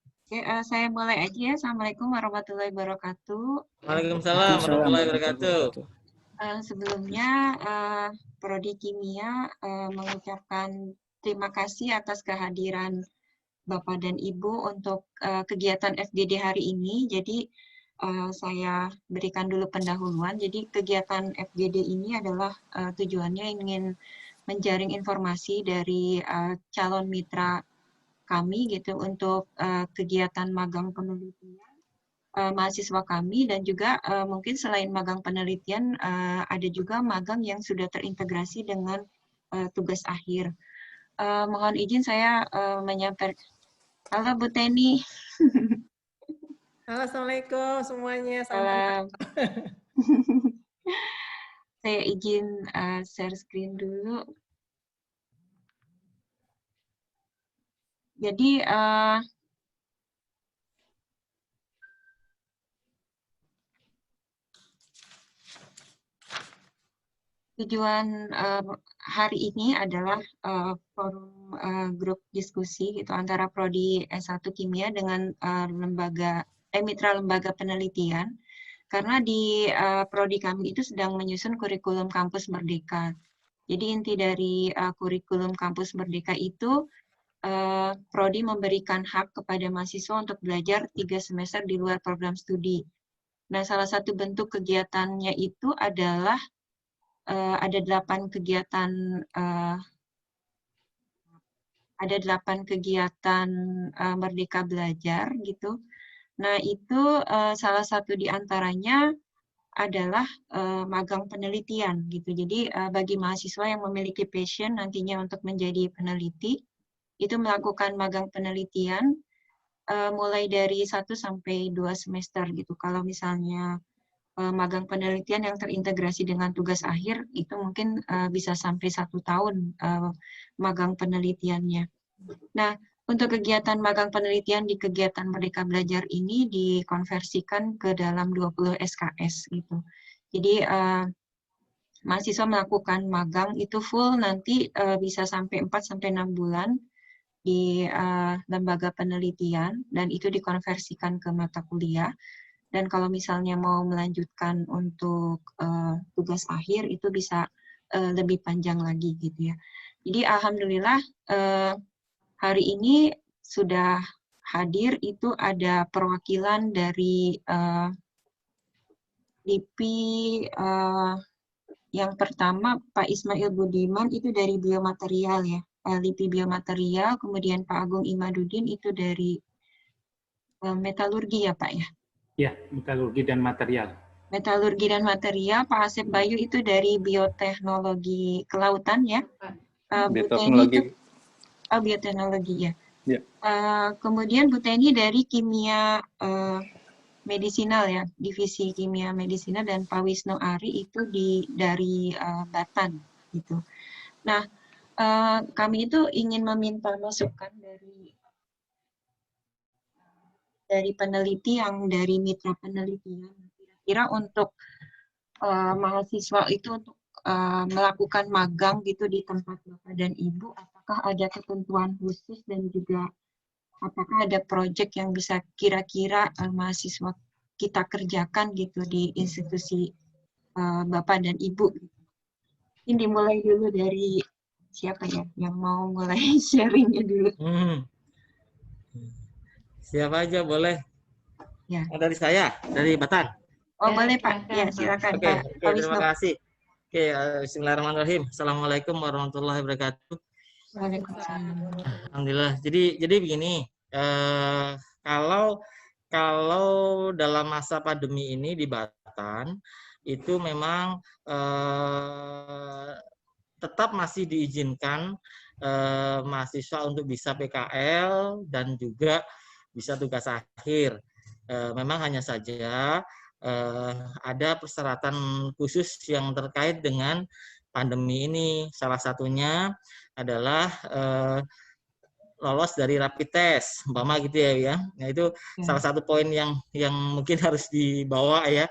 Oke, saya mulai aja ya. Assalamualaikum warahmatullahi wabarakatuh. Waalaikumsalam Waalaikumsalam warahmatullahi warahmatullahi wabarakatuh. wabarakatuh. Sebelumnya, Prodi Kimia mengucapkan terima kasih atas kehadiran Bapak dan Ibu untuk kegiatan FGD hari ini. Jadi, saya berikan dulu pendahuluan. Jadi, kegiatan FGD ini adalah tujuannya ingin menjaring informasi dari calon mitra kami gitu untuk kegiatan magang penelitian mahasiswa kami, dan juga mungkin selain magang penelitian ada juga magang yang sudah terintegrasi dengan tugas akhir. Mohon izin saya menyampaikan. Halo Bu Teni. Halo, assalamualaikum semuanya. Salam. Saya izin share screen dulu. Jadi tujuan hari ini adalah forum grup diskusi gitu antara Prodi S1 Kimia dengan mitra lembaga penelitian, karena di Prodi kami itu sedang menyusun kurikulum kampus merdeka. Jadi inti dari kurikulum kampus merdeka itu Prodi memberikan hak kepada mahasiswa untuk belajar 3 semester di luar program studi. Nah, salah satu bentuk kegiatannya itu adalah ada 8 kegiatan Merdeka Belajar gitu. Nah, itu salah satu di antaranya adalah magang penelitian gitu. Jadi bagi mahasiswa yang memiliki passion nantinya untuk menjadi peneliti, itu melakukan magang penelitian mulai dari 1 sampai 2 semester gitu. Kalau misalnya magang penelitian yang terintegrasi dengan tugas akhir, itu mungkin bisa sampai 1 tahun magang penelitiannya. Nah, untuk kegiatan magang penelitian di kegiatan Merdeka Belajar ini dikonversikan ke dalam 20 SKS gitu. Jadi mahasiswa melakukan magang itu full nanti bisa sampai 4-6 bulan di lembaga penelitian, dan itu dikonversikan ke mata kuliah. Dan kalau misalnya mau melanjutkan untuk tugas akhir itu bisa lebih panjang lagi gitu ya. Jadi alhamdulillah hari ini sudah hadir itu ada perwakilan dari LIPI yang pertama Pak Ismail Budiman itu dari biomaterial ya. LIPI biomaterial, kemudian Pak Agung Imadudin itu dari metalurgi ya Pak ya. Ya, metalurgi dan material. Metalurgi dan material, Pak Asep Bayu itu dari bioteknologi kelautan ya. Bu Teni itu bioteknologi ya. Ya. Kemudian Bu Teni dari kimia medisinal ya, divisi kimia medisinal, dan Pak Wisnu Ari itu dari Batan gitu. Nah, kami itu ingin meminta masukan dari peneliti yang dari mitra penelitian, kira-kira untuk mahasiswa itu untuk melakukan magang gitu di tempat Bapak dan Ibu, apakah ada ketentuan khusus dan juga apakah ada proyek yang bisa kira-kira mahasiswa kita kerjakan gitu di institusi Bapak dan Ibu. Ini dimulai dulu dari siapa ya yang mau mulai sharingnya dulu. Siapa aja boleh. Ya. Dari saya, dari Batan. Oh boleh Pak, ya silakan Pak. Oke, terima kasih. Oke, bismillahirrahmanirrahim. Assalamualaikum warahmatullahi wabarakatuh. Waalaikumsalam. Alhamdulillah. Jadi begini, kalau dalam masa pandemi ini di Batan itu memang tetap masih diizinkan mahasiswa untuk bisa PKL dan juga bisa tugas akhir. Memang hanya saja ada persyaratan khusus yang terkait dengan pandemi ini. Salah satunya adalah lolos dari rapid test, umpama gitu ya. Nah itu salah satu poin yang mungkin harus dibawa ya.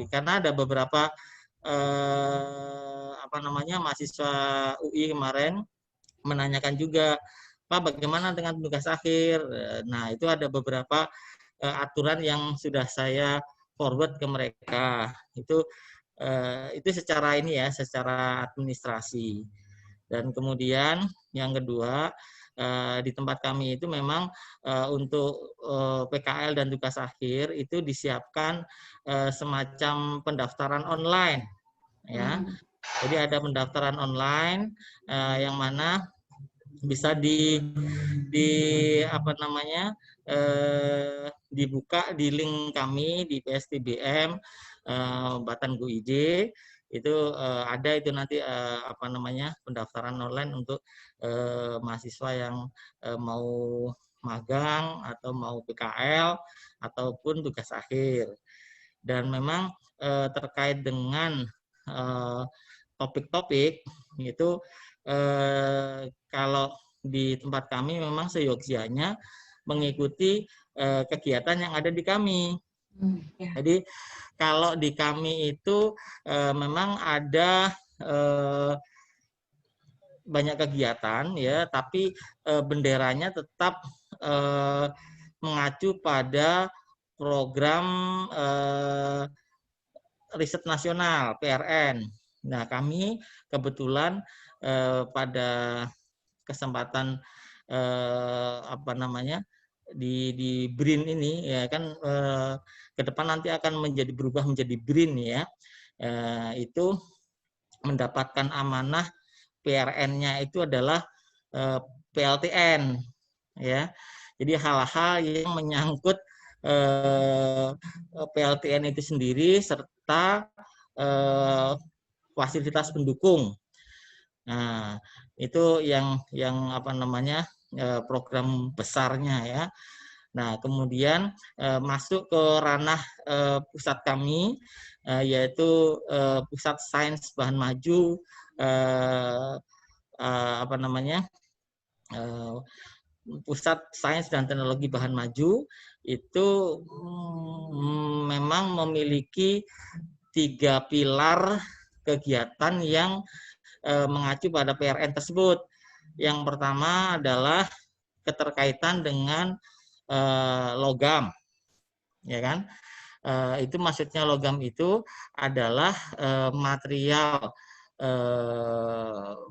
Karena ada beberapa mahasiswa UI kemarin menanyakan juga Pak, bagaimana dengan tugas akhir? Nah, itu ada beberapa aturan yang sudah saya forward ke mereka. Itu secara ini ya, secara administrasi. Dan kemudian yang kedua, di tempat kami itu memang untuk PKL dan tugas akhir itu disiapkan semacam pendaftaran online, ya. Jadi ada pendaftaran online yang mana bisa apa namanya dibuka di link kami di PSTBM Batan GUID. Itu ada itu nanti apa namanya pendaftaran online untuk mahasiswa yang mau magang atau mau PKL ataupun tugas akhir. Dan memang terkait dengan topik-topik itu kalau di tempat kami memang seyogyanya mengikuti kegiatan yang ada di kami. Jadi kalau di kami itu memang ada banyak kegiatan ya, tapi benderanya tetap mengacu pada program riset nasional PRN. Nah, kami kebetulan pada kesempatan apa namanya di BRIN ini ya kan ke depan nanti akan berubah menjadi BRIN ya. Itu mendapatkan amanah PRN-nya itu adalah PLTN ya. Jadi hal-hal yang menyangkut PLTN itu sendiri serta fasilitas pendukung. Nah, itu yang apa namanya program besarnya ya. Nah, kemudian masuk ke ranah pusat kami yaitu pusat sains bahan maju apa namanya pusat sains dan teknologi bahan maju itu memang memiliki 3 pilar kegiatan yang mengacu pada PRN tersebut. Yang pertama adalah keterkaitan dengan logam, ya kan? Itu maksudnya logam itu adalah material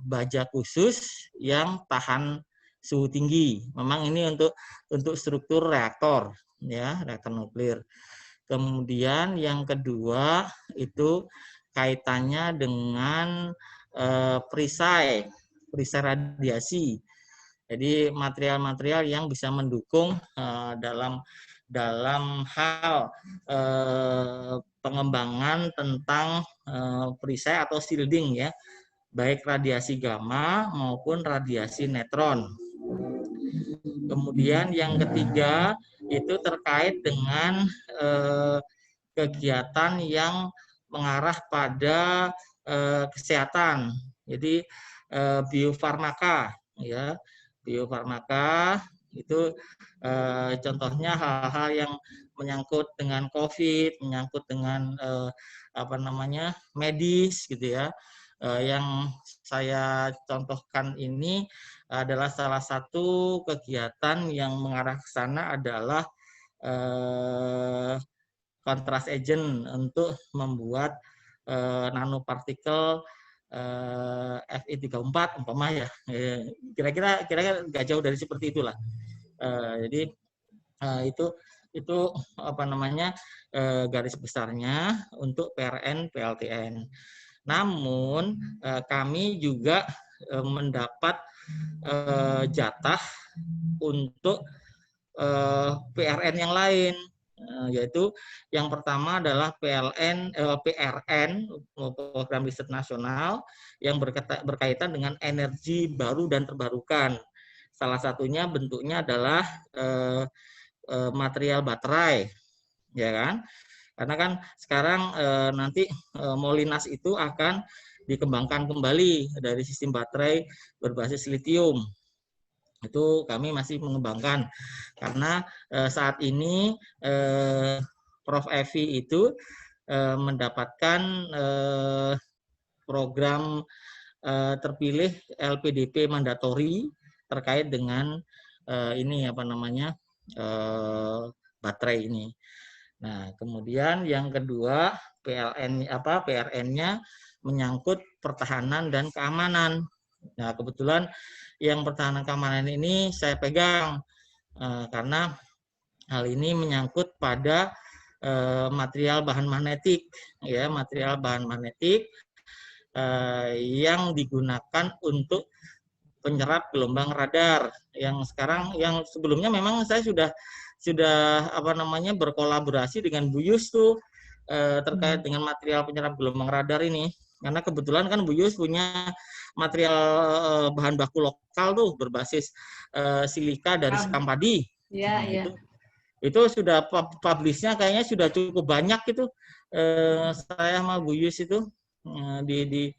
baja khusus yang tahan suhu tinggi. Memang ini untuk struktur reaktor, ya, reaktor nuklir. Kemudian yang kedua itu kaitannya dengan perisai radiasi. Jadi material-material yang bisa mendukung dalam hal pengembangan tentang perisai atau shielding ya, baik radiasi gamma maupun radiasi neutron. Kemudian yang ketiga itu terkait dengan kegiatan yang mengarah pada kesehatan. Jadi biofarmaka ya, biofarmaka itu contohnya hal-hal yang menyangkut dengan COVID, menyangkut dengan apa namanya medis gitu ya. Yang saya contohkan ini adalah salah satu kegiatan yang mengarah ke sana adalah kontras agent untuk membuat nanopartikel Fe34 umpama ya. Kira-kira nggak jauh dari seperti itulah. Jadi itu apa namanya garis besarnya untuk PRN PLTN. Namun kami juga mendapat jatah untuk PRN yang lain, yaitu yang pertama adalah PRN program riset nasional yang berkaitan dengan energi baru dan terbarukan. Salah satunya bentuknya adalah material baterai, ya kan? Karena kan sekarang nanti Molinas itu akan dikembangkan kembali dari sistem baterai berbasis litium. Itu kami masih mengembangkan karena saat ini Prof. Evi itu mendapatkan program terpilih LPDP mandatori terkait dengan ini apa namanya baterai ini. Nah, kemudian yang kedua PRN-nya menyangkut pertahanan dan keamanan. Nah, kebetulan yang pertahanan keamanan ini saya pegang karena hal ini menyangkut pada material bahan magnetik, ya, material bahan magnetik yang digunakan untuk penyerap gelombang radar. Yang sebelumnya memang saya sudah apa namanya berkolaborasi dengan Bu Yus tuh terkait dengan material penyerap gelombang radar ini. Karena kebetulan kan Bu Yus punya material bahan baku lokal tuh berbasis silika dari sekam padi. Iya, iya. Itu sudah publish-nya kayaknya sudah cukup banyak itu saya sama Bu Yus itu di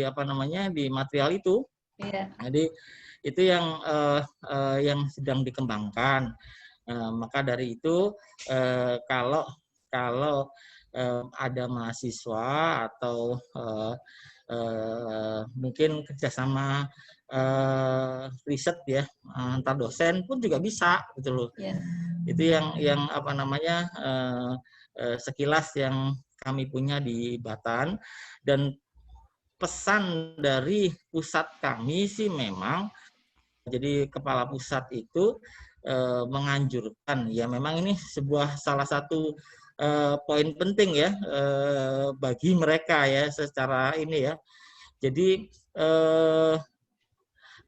apa namanya di material itu. Iya. Jadi itu yang sedang dikembangkan. Maka dari itu kalau ada mahasiswa atau mungkin kerjasama riset ya antar dosen pun juga bisa gitu loh. Yeah. Itu yang apa namanya sekilas yang kami punya di Batan, dan pesan dari pusat kami sih memang jadi kepala pusat itu menganjurkan ya memang ini salah satu poin penting ya bagi mereka ya secara ini ya. Jadi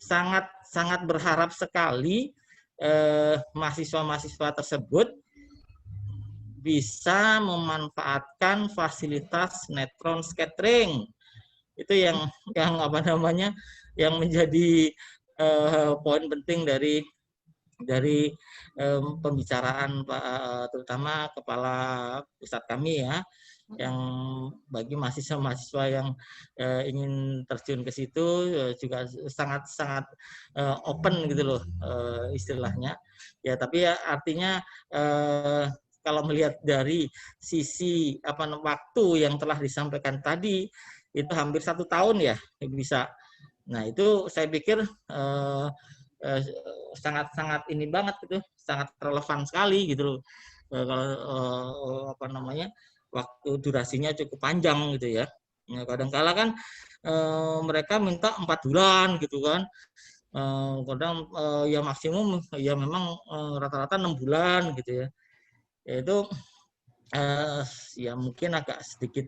sangat berharap sekali mahasiswa-mahasiswa tersebut bisa memanfaatkan fasilitas neutron scattering. Itu yang apa namanya yang menjadi poin penting dari pembicaraan terutama kepala pusat kami ya, yang bagi mahasiswa-mahasiswa yang ingin terjun ke situ juga sangat open gitu loh istilahnya ya. Tapi ya artinya kalau melihat dari sisi waktu yang telah disampaikan tadi itu hampir 1 tahun ya bisa. Nah itu saya pikir sangat ini banget gitu, sangat relevan sekali gitu loh. Kalau waktu durasinya cukup panjang gitu ya. Kadang-kala kan mereka minta 4 bulan gitu kan. Kadang ya maksimum ya memang rata-rata 6 bulan gitu ya. Itu ya mungkin agak sedikit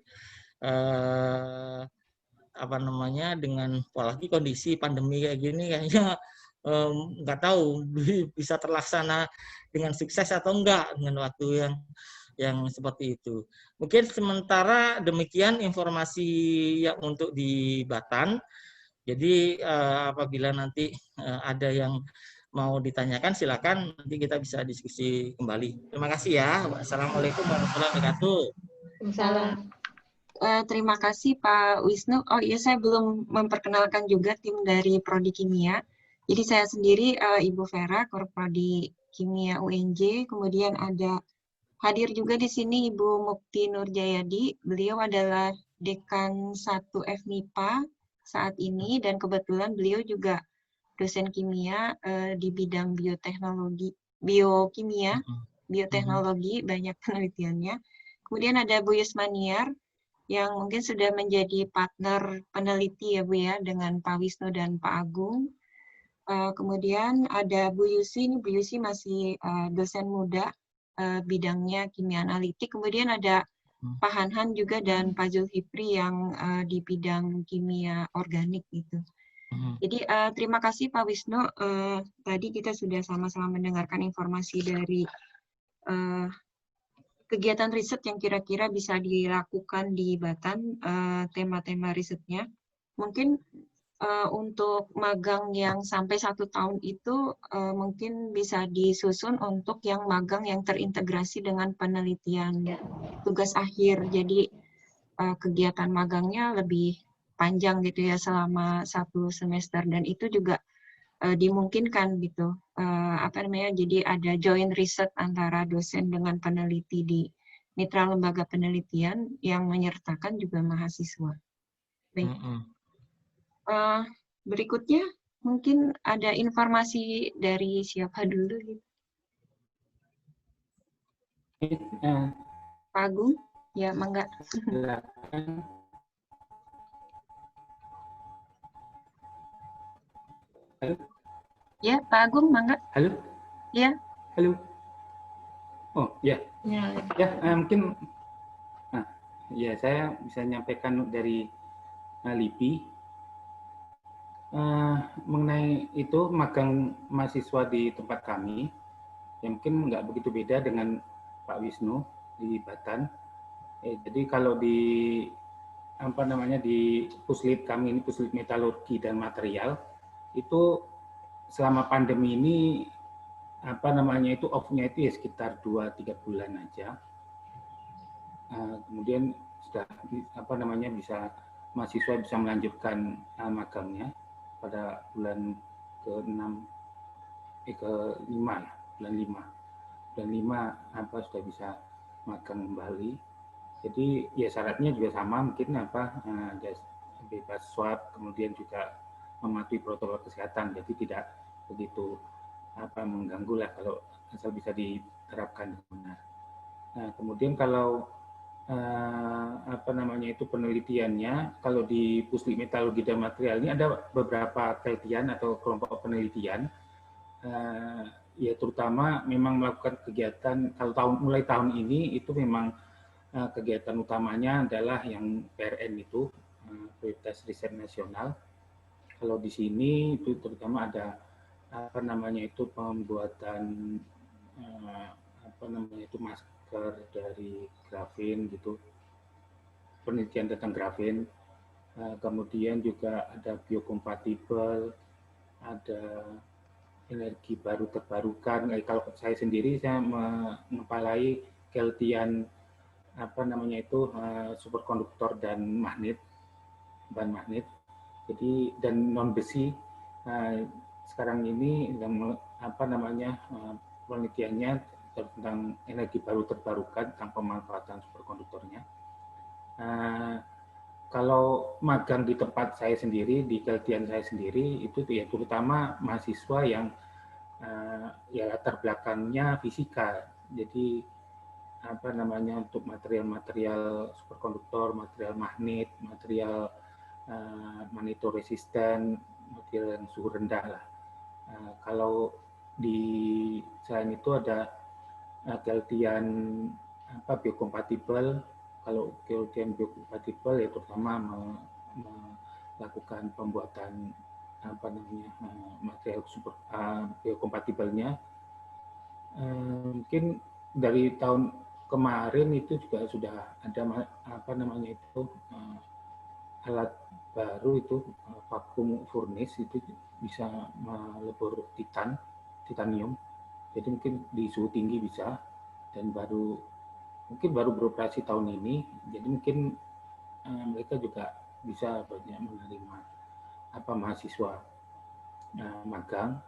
dengan apalagi kondisi pandemi kayak gini kayaknya nggak tahu bisa terlaksana dengan sukses atau enggak dengan waktu yang seperti itu. Mungkin sementara demikian informasi yang untuk di Batan. Jadi apabila nanti ada yang mau ditanyakan silakan, nanti kita bisa diskusi kembali. Terima kasih ya. Wassalamualaikum warahmatullahi wabarakatuh. Salam. Terima kasih Pak Wisnu. Oh iya, saya belum memperkenalkan juga tim dari Prodi Kimia. Jadi saya sendiri Ibu Vera, Korprodi Kimia UNJ. Kemudian ada hadir juga di sini Ibu Mukti Nurjayadi. Beliau adalah Dekan 1 FMIPA saat ini, dan kebetulan beliau juga dosen kimia di bidang bioteknologi, banyak penelitiannya. Kemudian ada Bu Yusmaniar, yang mungkin sudah menjadi partner peneliti ya Bu ya, dengan Pak Wisnu dan Pak Agung. Kemudian ada Bu Yusi, ini Bu Yusi masih dosen muda, bidangnya kimia analitik. Kemudian ada Pak Hanhan juga dan Pak Zulkifli yang di bidang kimia organik gitu. Jadi terima kasih Pak Wisnu. Tadi kita sudah sama-sama mendengarkan informasi dari kegiatan riset yang kira-kira bisa dilakukan di Batan, tema-tema risetnya. Mungkin untuk magang yang sampai 1 tahun itu mungkin bisa disusun untuk yang magang yang terintegrasi dengan penelitian tugas akhir. Jadi kegiatan magangnya lebih panjang gitu ya, selama 1 semester, dan itu juga dimungkinkan gitu. Jadi ada joint riset antara dosen dengan peneliti di mitra lembaga penelitian yang menyertakan juga mahasiswa. Baik. Berikutnya Mungkin ada informasi dari siapa dulu gitu? Pak Agung? Ya, mangga. Silakan. Halo, Ya, Pak Agung, mangga. halo, Ya, halo. Oh ya, Ya, mungkin, nah, ya saya bisa menyampaikan dari LIPI mengenai itu magang mahasiswa di tempat kami. Ya mungkin nggak begitu beda dengan Pak Wisnu di Batan. Jadi kalau di apa namanya di Puslit kami ini Puslit Metalurgi dan Material itu selama pandemi ini apa namanya itu off-nya itu ya sekitar 2-3 bulan aja. Kemudian sudah apa namanya bisa mahasiswa bisa melanjutkan magangnya pada bulan ke-6 ke-5 ya, bulan 5 apa sudah bisa magang kembali. Jadi ya syaratnya juga sama mungkin apa ada bebas swab kemudian juga mematuhi protokol kesehatan jadi tidak begitu apa mengganggu lah kalau asal bisa diterapkan benar. Nah, kemudian kalau apa namanya itu penelitiannya kalau di Puslit Metalurgi dan Material ini ada beberapa penelitian atau kelompok penelitian ya terutama memang melakukan kegiatan kalau mulai tahun ini itu memang kegiatan utamanya adalah yang PRN itu Prioritas Riset Nasional. Kalau di sini itu terutama ada apa namanya itu pembuatan apa namanya itu masker dari grafin gitu, penelitian tentang grafin. Kemudian juga ada biokompatibel, ada energi baru terbarukan. Kalau saya sendiri saya mengepalai keltian apa namanya itu superkonduktor dan magnet, bahan magnet. Jadi dan non besi sekarang ini apa namanya penelitiannya tentang energi baru terbarukan tentang pemanfaatan superkonduktornya. Kalau magang di tempat saya sendiri, di keltian saya sendiri, itu ya terutama mahasiswa yang ya latar belakangnya fisika. Jadi apa namanya untuk material-material superkonduktor, material magnet, material magnetoresisten, material yang suhu rendah lah. Kalau di selain itu ada keltian apa biokompatibel. Kalau keltian biokompatibel ya terutama melakukan pembuatan apa namanya material super biokompatibelnya. Mungkin dari tahun kemarin itu juga sudah ada apa namanya itu alat baru itu vakum furnace itu bisa melebur titanium. Jadi mungkin di suhu tinggi bisa dan mungkin baru beroperasi tahun ini. Jadi mungkin mereka juga bisa banyak menerima apa mahasiswa magang.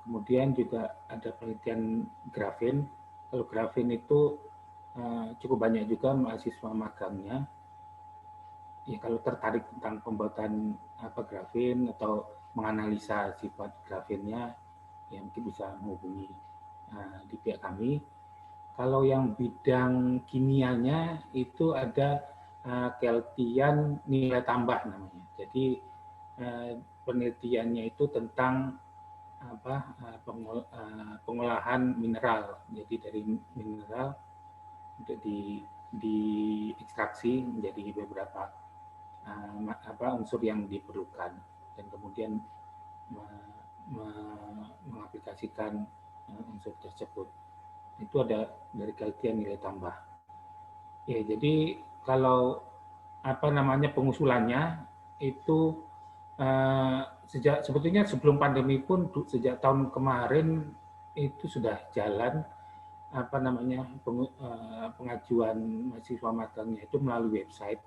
Kemudian juga ada penelitian grafin. Kalau grafin itu cukup banyak juga mahasiswa magangnya. Ya kalau tertarik tentang pembuatan apa grafin atau menganalisa sifat grafinnya, ya mungkin bisa menghubungi di pihak kami. Kalau yang bidang kimianya itu ada keltian nilai tambah namanya. Jadi penelitiannya itu tentang apa pengolahan mineral. Jadi dari mineral untuk diekstraksi menjadi beberapa apa unsur yang diperlukan dan kemudian mengaplikasikan unsur tersebut. Itu ada dari keltian nilai tambah. Ya, jadi kalau apa namanya pengusulannya itu sejak sebetulnya sebelum pandemi pun sejak tahun kemarin itu sudah jalan apa namanya pengajuan mahasiswa magangnya itu melalui website.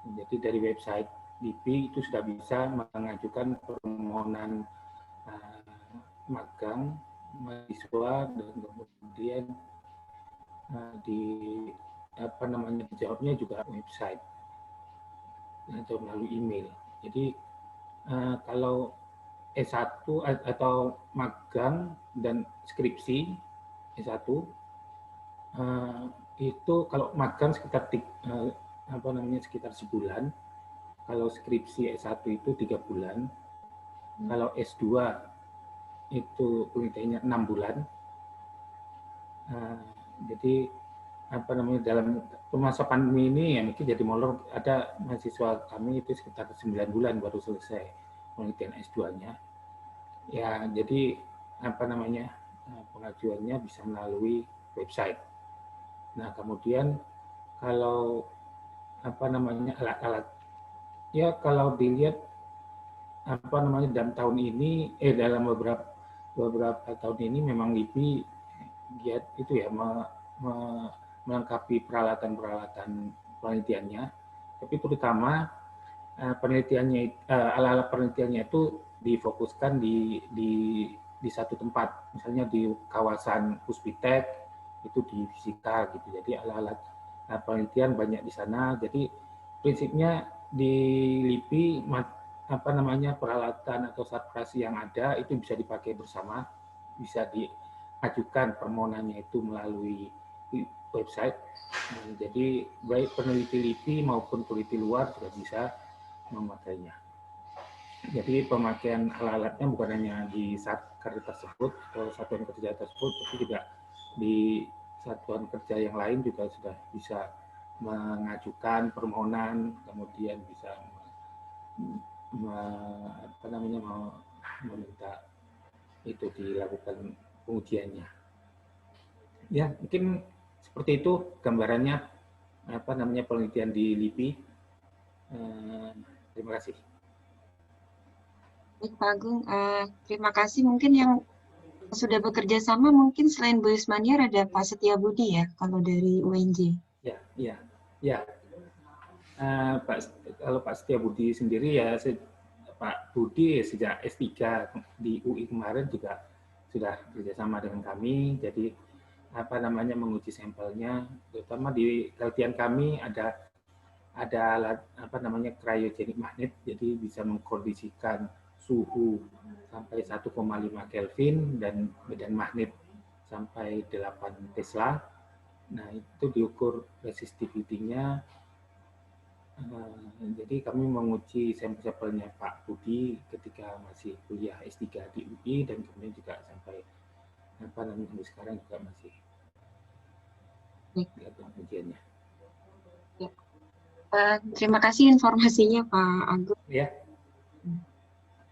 Jadi dari website LIPI itu sudah bisa mengajukan permohonan magang mahasiswa dan kemudian di apa namanya dijawabnya juga website atau melalui email. Jadi kalau S1 atau magang dan skripsi S1 itu kalau magang sekitar sekitar sebulan, kalau skripsi S1 itu 3 bulan, kalau S2 itu penelitiannya 6 bulan. Jadi dalam masa pandemi ini ya mungkin jadi molor, ada mahasiswa kami itu sekitar 9 bulan baru selesai penelitian S2-nya. Ya, jadi pengajuannya bisa melalui website. Nah, kemudian kalau alat-alat, ya kalau dilihat dalam tahun ini dalam beberapa tahun ini memang LIPI giat itu ya melengkapi peralatan penelitiannya, tapi terutama alat-alat penelitiannya itu difokuskan di satu tempat, misalnya di kawasan Puspitek itu di fisika gitu. Jadi alat-alat penelitian banyak di sana. Jadi prinsipnya di LIPI peralatan atau satgas yang ada itu bisa dipakai bersama, bisa diajukan permohonannya itu melalui website. Jadi baik peneliti LIPI maupun peneliti luar juga bisa memakainya. Jadi pemakaian alat-alatnya bukan hanya di satker tersebut atau satuan kerja tersebut, tapi juga di satuan kerja yang lain juga sudah bisa mengajukan permohonan, kemudian bisa meminta itu dilakukan pengujiannya. Ya, mungkin seperti itu gambarannya penelitian di LIPI. Terima kasih. Baik, Pak Agung, terima kasih. Mungkin yang sudah bekerja sama mungkin selain Bu Ismaniar ada Pak Setiabudi ya, kalau dari UNJ. Ya. Kalau Pak Setiabudi sendiri ya, Pak Budi sejak S3 di UI kemarin juga sudah kerjasama dengan kami. Jadi menguji sampelnya, terutama di penelitian kami ada alat cryogenic magnet, jadi bisa mengkondisikan suhu sampai 1,5 Kelvin dan medan magnet sampai 8 Tesla. Nah, itu diukur resistivity-nya. Jadi kami menguji sampel-sampelnya Pak Budi ketika masih kuliah S3 di UI, dan kemudian juga sampai sekarang juga masih dilakukan ujiannya. Ya. Terima kasih informasinya Pak Agung. Ya.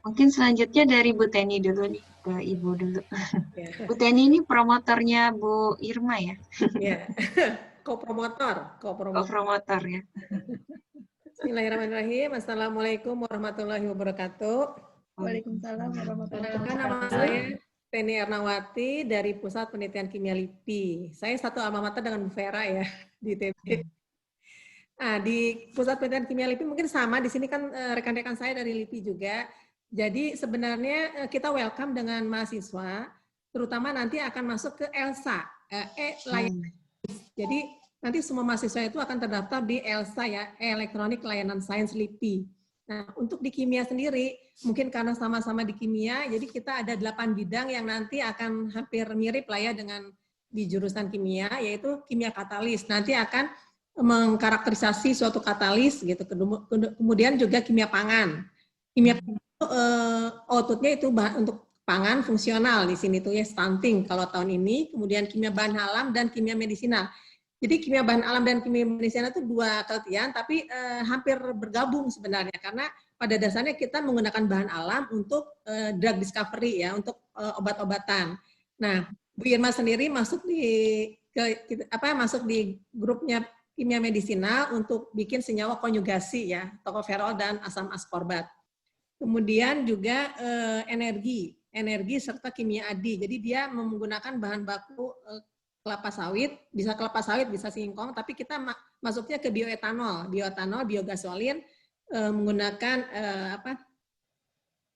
Mungkin selanjutnya dari Bu Teni dulu nih, ke Ibu dulu. Ya. Bu Teni ini promotornya Bu Irma ya? Ya, kopromotor ya. Bismillahirrahmanirrahim. Assalamualaikum warahmatullahi wabarakatuh. Waalaikumsalam warahmatullahi wabarakatuh. Nama saya Teni Ernawati dari Pusat Penelitian Kimia LIPI. Saya satu alma mater dengan Bu Vera ya di ITB. Nah, di Pusat Penelitian Kimia LIPI mungkin sama, di sini kan rekan-rekan saya dari LIPI juga. Jadi sebenarnya kita welcome dengan mahasiswa, terutama nanti akan masuk ke ELSA, layanan. Jadi nanti semua mahasiswa itu akan terdaftar di ELSA ya, Elektronik Layanan Sains LIPI. Nah, untuk di kimia sendiri, mungkin karena sama-sama di kimia, jadi kita ada 8 bidang yang nanti akan hampir mirip lah ya dengan di jurusan kimia, yaitu kimia katalis. Nanti akan mengkarakterisasi suatu katalis gitu. Kemudian juga kimia pangan. Kimia outputnya itu untuk pangan fungsional di sini tuh ya, stunting kalau tahun ini. Kemudian kimia bahan alam dan kimia medisinal. Jadi kimia bahan alam dan kimia medisinal itu dua penelitian, tapi hampir bergabung sebenarnya, karena pada dasarnya kita menggunakan bahan alam untuk drug discovery ya, untuk obat-obatan. Nah, Bu Irma sendiri masuk di grupnya kimia medisinal untuk bikin senyawa konjugasi ya, tokoferol dan asam askorbat. Kemudian juga energi serta kimia adi. Jadi dia menggunakan bahan baku kelapa sawit, bisa singkong, tapi kita masuknya ke bioetanol, biogasolin menggunakan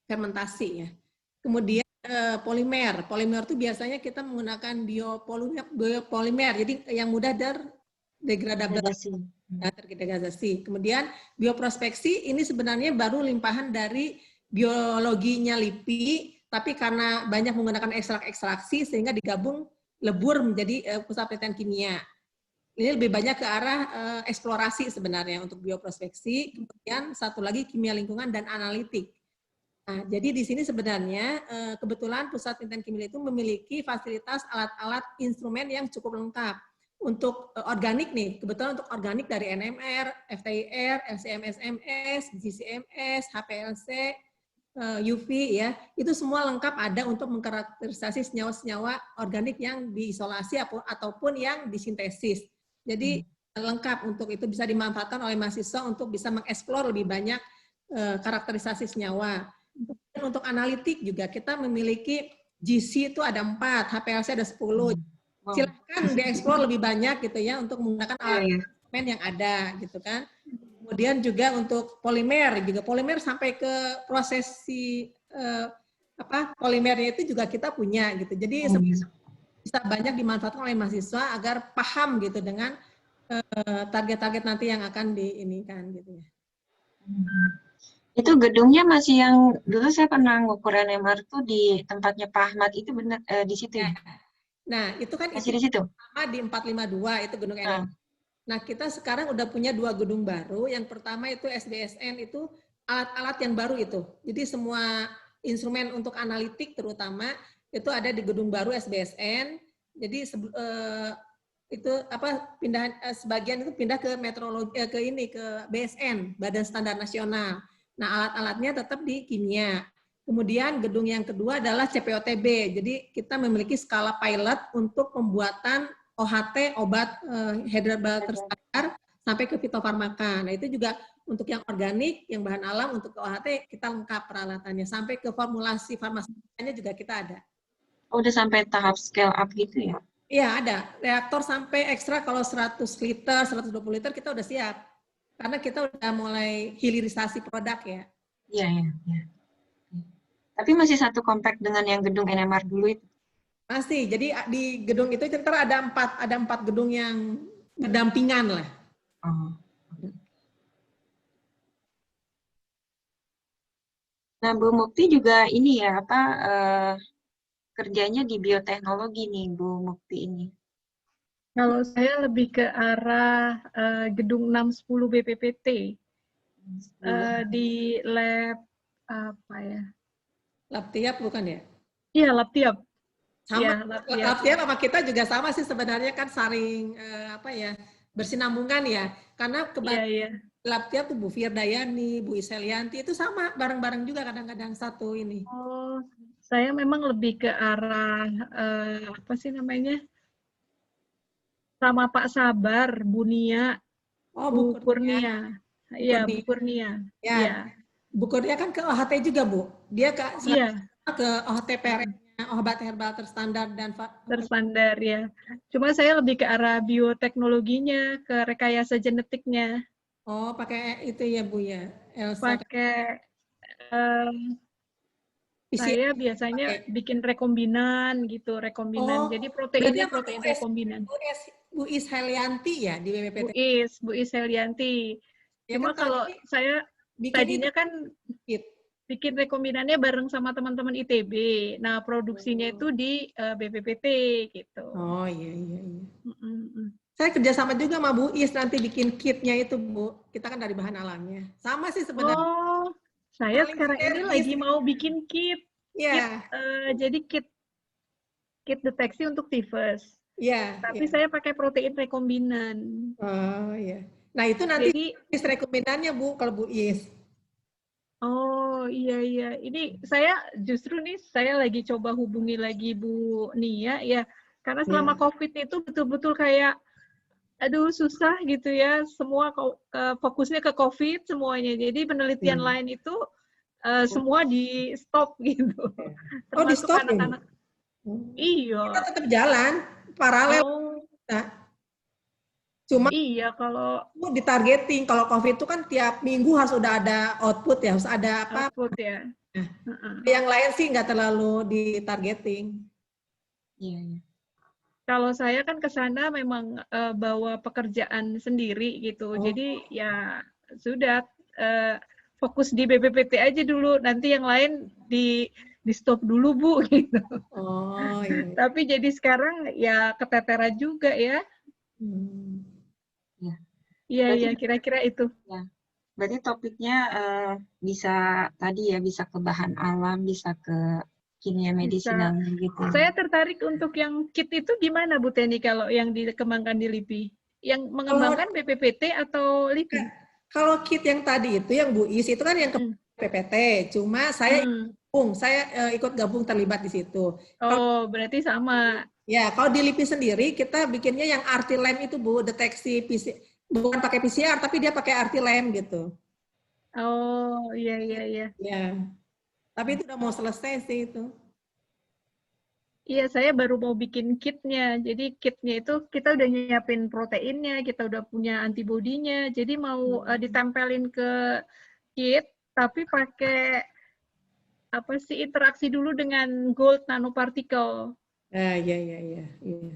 fermentasi ya. Kemudian polimer itu biasanya kita menggunakan biopolimer, jadi yang mudah terdegradasi. Kemudian bioprospeksi ini sebenarnya baru limpahan dari biologinya LIPI, tapi karena banyak menggunakan ekstrak-ekstraksi sehingga digabung lebur menjadi pusat penelitian kimia. Ini lebih banyak ke arah eksplorasi sebenarnya untuk bioprospeksi, kemudian satu lagi kimia lingkungan dan analitik. Nah, jadi di sini sebenarnya kebetulan Pusat Penelitian Kimia itu memiliki fasilitas alat-alat instrumen yang cukup lengkap. Untuk organik nih, kebetulan untuk organik dari NMR, FTIR, LCMS-MS, GCMS, HPLC, UV ya, itu semua lengkap ada untuk mengkarakterisasi senyawa-senyawa organik yang diisolasi ataupun yang disintesis. Jadi lengkap untuk itu bisa dimanfaatkan oleh mahasiswa untuk bisa mengeksplor lebih banyak karakterisasi senyawa. Untuk analitik juga kita memiliki GC itu ada 4, HPLC ada 10. Silahkan dieksplor lebih banyak gitu ya untuk menggunakan alat instrumen yang ada gitu kan. Kemudian juga untuk polimer sampai ke prosesi polimernya itu juga kita punya gitu. Jadi bisa banyak dimanfaatkan oleh mahasiswa agar paham gitu dengan target-target nanti yang akan diinikan gitu ya. Itu gedungnya masih yang dulu saya pernah ngukur NMR tuh di tempatnya Pak Ahmad itu benar di situ ya? Nah, itu kan masih di situ. Sama di 452 itu gedung NMR. Nah, kita sekarang udah punya 2 gedung baru. Yang pertama itu SDSN itu alat-alat yang baru itu. Jadi semua instrumen untuk analitik terutama itu ada di gedung baru SBSN. Jadi itu pindahan sebagian itu pindah ke metrologi ke BSN, Badan Standar Nasional. Nah, alat-alatnya tetap di kimia. Kemudian gedung yang kedua adalah CPOTB. Jadi kita memiliki skala pilot untuk pembuatan OHT, obat herbal terstandar sampai ke fitofarmaka. Nah, itu juga untuk yang organik, yang bahan alam, untuk OHT kita lengkap peralatannya. Sampai ke formulasi farmasikanya juga kita ada. Oh, udah sampai tahap scale up gitu ya? Iya, ada. Reaktor sampai ekstra kalau 100 liter, 120 liter kita udah siap. Karena kita udah mulai hilirisasi produk ya. Iya, iya. Tapi masih satu komplek dengan yang gedung NMR dulu itu? Masih. Jadi di gedung itu ntar ada 4 gedung yang berdampingan lah. Oh. Nah, Bu Mukti juga ini ya, kerjanya di bioteknologi nih, Bu Mukti ini. Kalau saya lebih ke arah gedung 610 BPPT di lab apa ya? Lab tiap bukan ya? Iya, lab tiap. Sama, ya, lab tiap sama kita juga sama sih sebenarnya kan saling bersinambungan ya. Karena lab tiap tuh Bu Firdayani, Bu Iselianti itu sama bareng-bareng juga kadang-kadang satu ini. Oh, saya memang lebih ke arah apa sih namanya? Sama Pak Sabar, Bu Nia, Bu Kurnia. Iya, Bu Kurnia. Ya. Bu Kurnia kan ke OHT juga, Bu. Dia ke OHT PRN-nya, obat herbal terstandar dan terstandar ya. Cuma saya lebih ke arah bioteknologinya, ke rekayasa genetiknya. Oh, pakai itu ya, Bu ya. Elsa. Pakai saya biasanya bikin rekombinan gitu, rekombinan. Jadi proteinnya protein rekombinan. Bu Is Helianti ya di BPPT? Bu Is Helianti. Cuma kalau saya tadinya kan bikin rekombinannya bareng sama teman-teman ITB. Nah, produksinya itu di BPPT gitu. Oh iya. Saya kerjasama juga sama Bu Is nanti bikin kitnya itu, Bu. Kita kan dari bahan alamnya. Sama sih sebenarnya. Oh, saya sekarang ini lagi mau bikin kit. Iya. Jadi kit deteksi untuk tifus. Iya. Tapi saya pakai protein rekombinan. Oh iya. Nah itu nanti rekombinannya Bu kalau Bu Is. Oh iya. Ini saya lagi coba hubungi lagi Bu Nia ya. Karena selama COVID itu betul-betul kayak aduh susah gitu ya. Semua fokusnya ke COVID semuanya. Jadi penelitian lain itu semua di stop gitu. Oh di stop anak-anak. Iya. Kita tetap jalan paralel. Cuma kalau ditargeting, kalau COVID itu kan tiap minggu harus udah ada output ya, harus ada apa? Output ya. Yang lain sih nggak terlalu ditargeting. Iya. Kalau saya kan ke sana memang bawa pekerjaan sendiri gitu. Jadi ya sudah fokus di BPPT aja dulu, nanti yang lain di stop dulu Bu gitu. Oh iya. Tapi jadi sekarang ya keteteran juga ya. Ya. Iya Berarti- iya kira-kira itu. Ya. Berarti topiknya bisa tadi ya, bisa ke bahan alam, bisa ke kimia medisinal gitu. Saya tertarik untuk yang kit itu gimana Bu Teni kalau yang dikembangkan di LIPI? Yang mengembangkan BPPT atau LIPI? Kalau kit yang tadi itu yang Bu Is itu kan yang ke PPT, cuma saya ikut gabung terlibat di situ. Oh, berarti sama. Ya, kalau di LIPI sendiri kita bikinnya yang RT-LAM itu Bu, deteksi bukan pakai PCR tapi dia pakai RT-LAM gitu. Oh, iya iya iya. Ya. Tapi itu udah mau selesai sih itu. Iya, saya baru mau bikin kitnya. Jadi kitnya itu kita udah nyiapin proteinnya, kita udah punya antibodinya. Jadi mau ditempelin ke kit, tapi pakai apa sih interaksi dulu dengan gold nanopartikel. Iya, iya.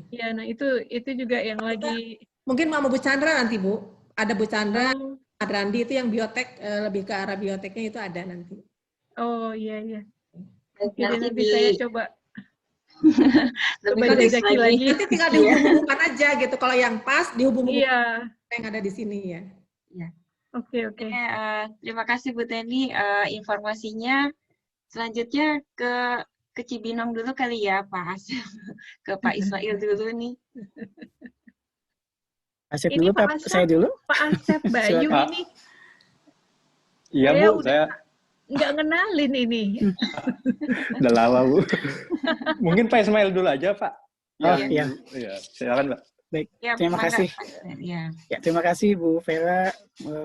Iya, nah itu juga yang lagi. Mungkin mau Bu Chandra nanti Bu. Ada Bu Chandra, Adrandi itu yang biotek, lebih ke arah bioteknya itu ada nanti. Oh iya iya. Nanti Nanti saya coba. lebih jajaki lagi. Nanti tinggal dihubung-hubungkan aja gitu. Kalau yang pas dihubung-hubungkan yang ada di sini ya. Iya. Oke. Terima kasih Bu Teni informasinya. Selanjutnya ke Cibinong dulu kali ya Pak Asep. Ke Pak Ismail dulu nih. Asep Ini dulu, Pak Pak. Asep, Saya dulu. Pak Asep Bayu ini. Iya Bu, saya nggak ngenalin ini. udah lama Bu. Mungkin Pak Ismail dulu aja Pak. Oh iya. Iya, silakan Pak. Baik, Ya, terima kasih. Ya. Ya, terima kasih Bu Vera,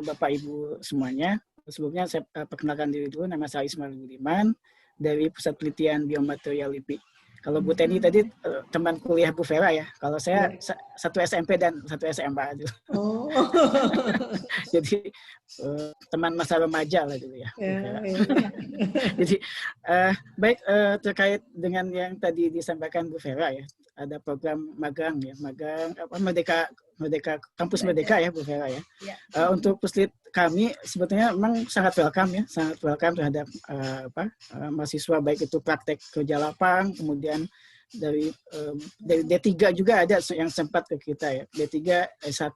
Bapak Ibu semuanya. Sebelumnya saya perkenalkan diri dulu, nama saya Ismail Budiman dari Pusat Penelitian Biomaterial LIPI. Kalau Bu Teni tadi teman kuliah Bu Vera ya. Kalau saya satu SMP dan satu SMA dulu. Oh. Jadi teman masa remaja lah dulu ya. Jadi baik, terkait dengan yang tadi disampaikan Bu Vera ya, ada program magang ya, Merdeka Kampus Merdeka ya Bu Vera ya. Untuk puslit kami sebetulnya memang sangat welcome ya, sangat welcome terhadap mahasiswa, baik itu praktek kerja lapang, kemudian dari D3 juga ada yang sempat ke kita ya, D3, S1,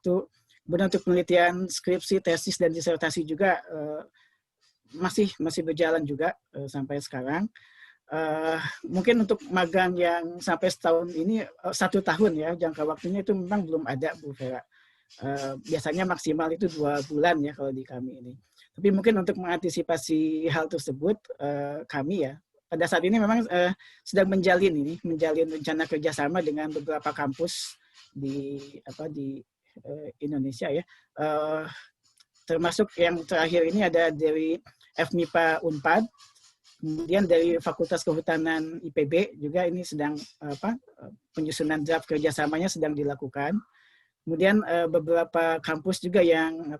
kemudian untuk penelitian skripsi, tesis dan disertasi juga masih berjalan juga sampai sekarang. Mungkin untuk magang yang sampai setahun ini 1 tahun ya, jangka waktunya itu memang belum ada Bu Vera. Biasanya maksimal itu 2 bulan ya kalau di kami ini. Tapi mungkin untuk mengantisipasi hal tersebut, kami ya pada saat ini memang sedang menjalin rencana kerjasama dengan beberapa kampus di Indonesia ya. Termasuk yang terakhir ini ada dari FMIPA Unpad, kemudian dari Fakultas Kehutanan IPB juga ini sedang penyusunan draft kerjasamanya sedang dilakukan. Kemudian beberapa kampus juga yang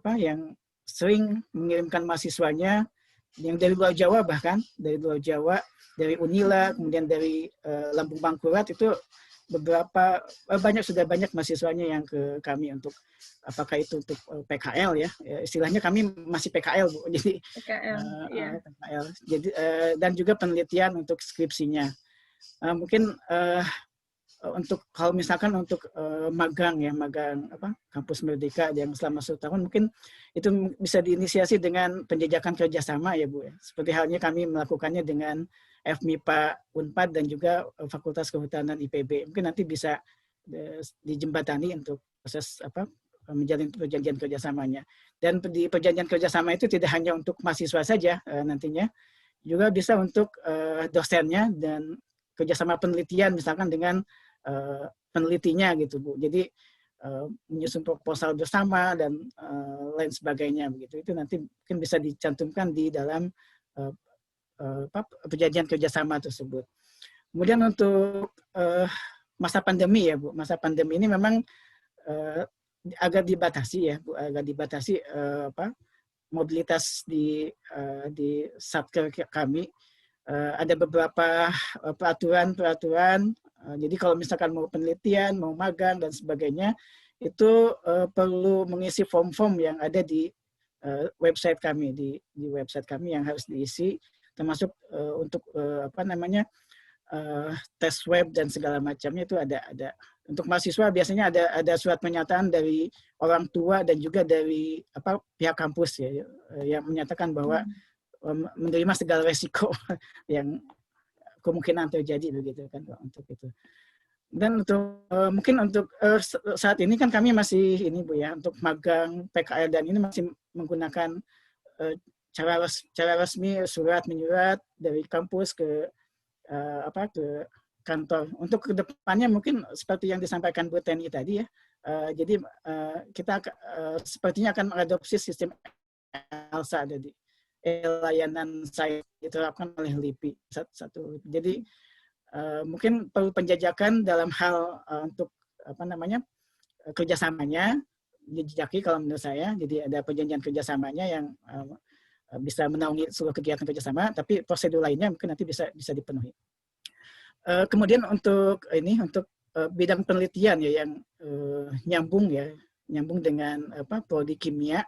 sering mengirimkan mahasiswanya yang dari luar Jawa, bahkan dari luar Jawa, dari Unila, kemudian dari Lampung Mangkurat, itu sudah banyak mahasiswanya yang ke kami untuk apakah itu untuk PKL ya, istilahnya kami masih PKL Bu, jadi PKL. Jadi dan juga penelitian untuk skripsinya. Mungkin untuk kalau misalkan untuk magang Kampus Merdeka yang selama 1 tahun, mungkin itu bisa diinisiasi dengan penjajakan kerjasama ya Bu ya. Seperti halnya kami melakukannya dengan FMIPA Unpad dan juga Fakultas Kehutanan IPB. Mungkin nanti bisa dijembatani untuk proses menjalin perjanjian kerjasamanya. Dan di perjanjian kerjasama itu tidak hanya untuk mahasiswa saja nantinya, juga bisa untuk dosennya dan kerjasama penelitian misalkan dengan penelitinya gitu Bu. Jadi menyusun proposal bersama dan lain sebagainya begitu. Itu nanti mungkin bisa dicantumkan di dalam perjanjian kerjasama tersebut. Kemudian untuk masa pandemi ya Bu, masa pandemi ini memang agak dibatasi ya Bu, agak dibatasi mobilitas di satker kami. Ada beberapa peraturan. Jadi kalau misalkan mau penelitian, mau magang dan sebagainya, itu perlu mengisi form-form yang ada di website kami, di website kami yang harus diisi, termasuk untuk apa namanya tes web dan segala macamnya itu ada. Untuk mahasiswa biasanya ada surat pernyataan dari orang tua dan juga dari pihak kampus ya, yang menyatakan bahwa menerima segala resiko yang kemungkinan terjadi begitu kan untuk itu. Dan untuk mungkin untuk saat ini kan kami masih ini Bu ya, untuk magang PKL dan ini masih menggunakan cara resmi surat menyurat dari kampus ke ke kantor. Untuk kedepannya mungkin seperti yang disampaikan Bu Teni tadi ya. Jadi kita sepertinya akan mengadopsi sistem ELSA tadi, layanan saya diterapkan oleh LIPI satu. Jadi mungkin perlu penjajakan dalam hal untuk apa namanya kerjasamanya dijejaki kalau menurut saya. Jadi ada perjanjian kerjasamanya yang bisa menaungi seluruh kegiatan kerjasama, tapi prosedur lainnya mungkin nanti bisa dipenuhi. Kemudian untuk bidang penelitian ya yang nyambung dengan prodi kimia.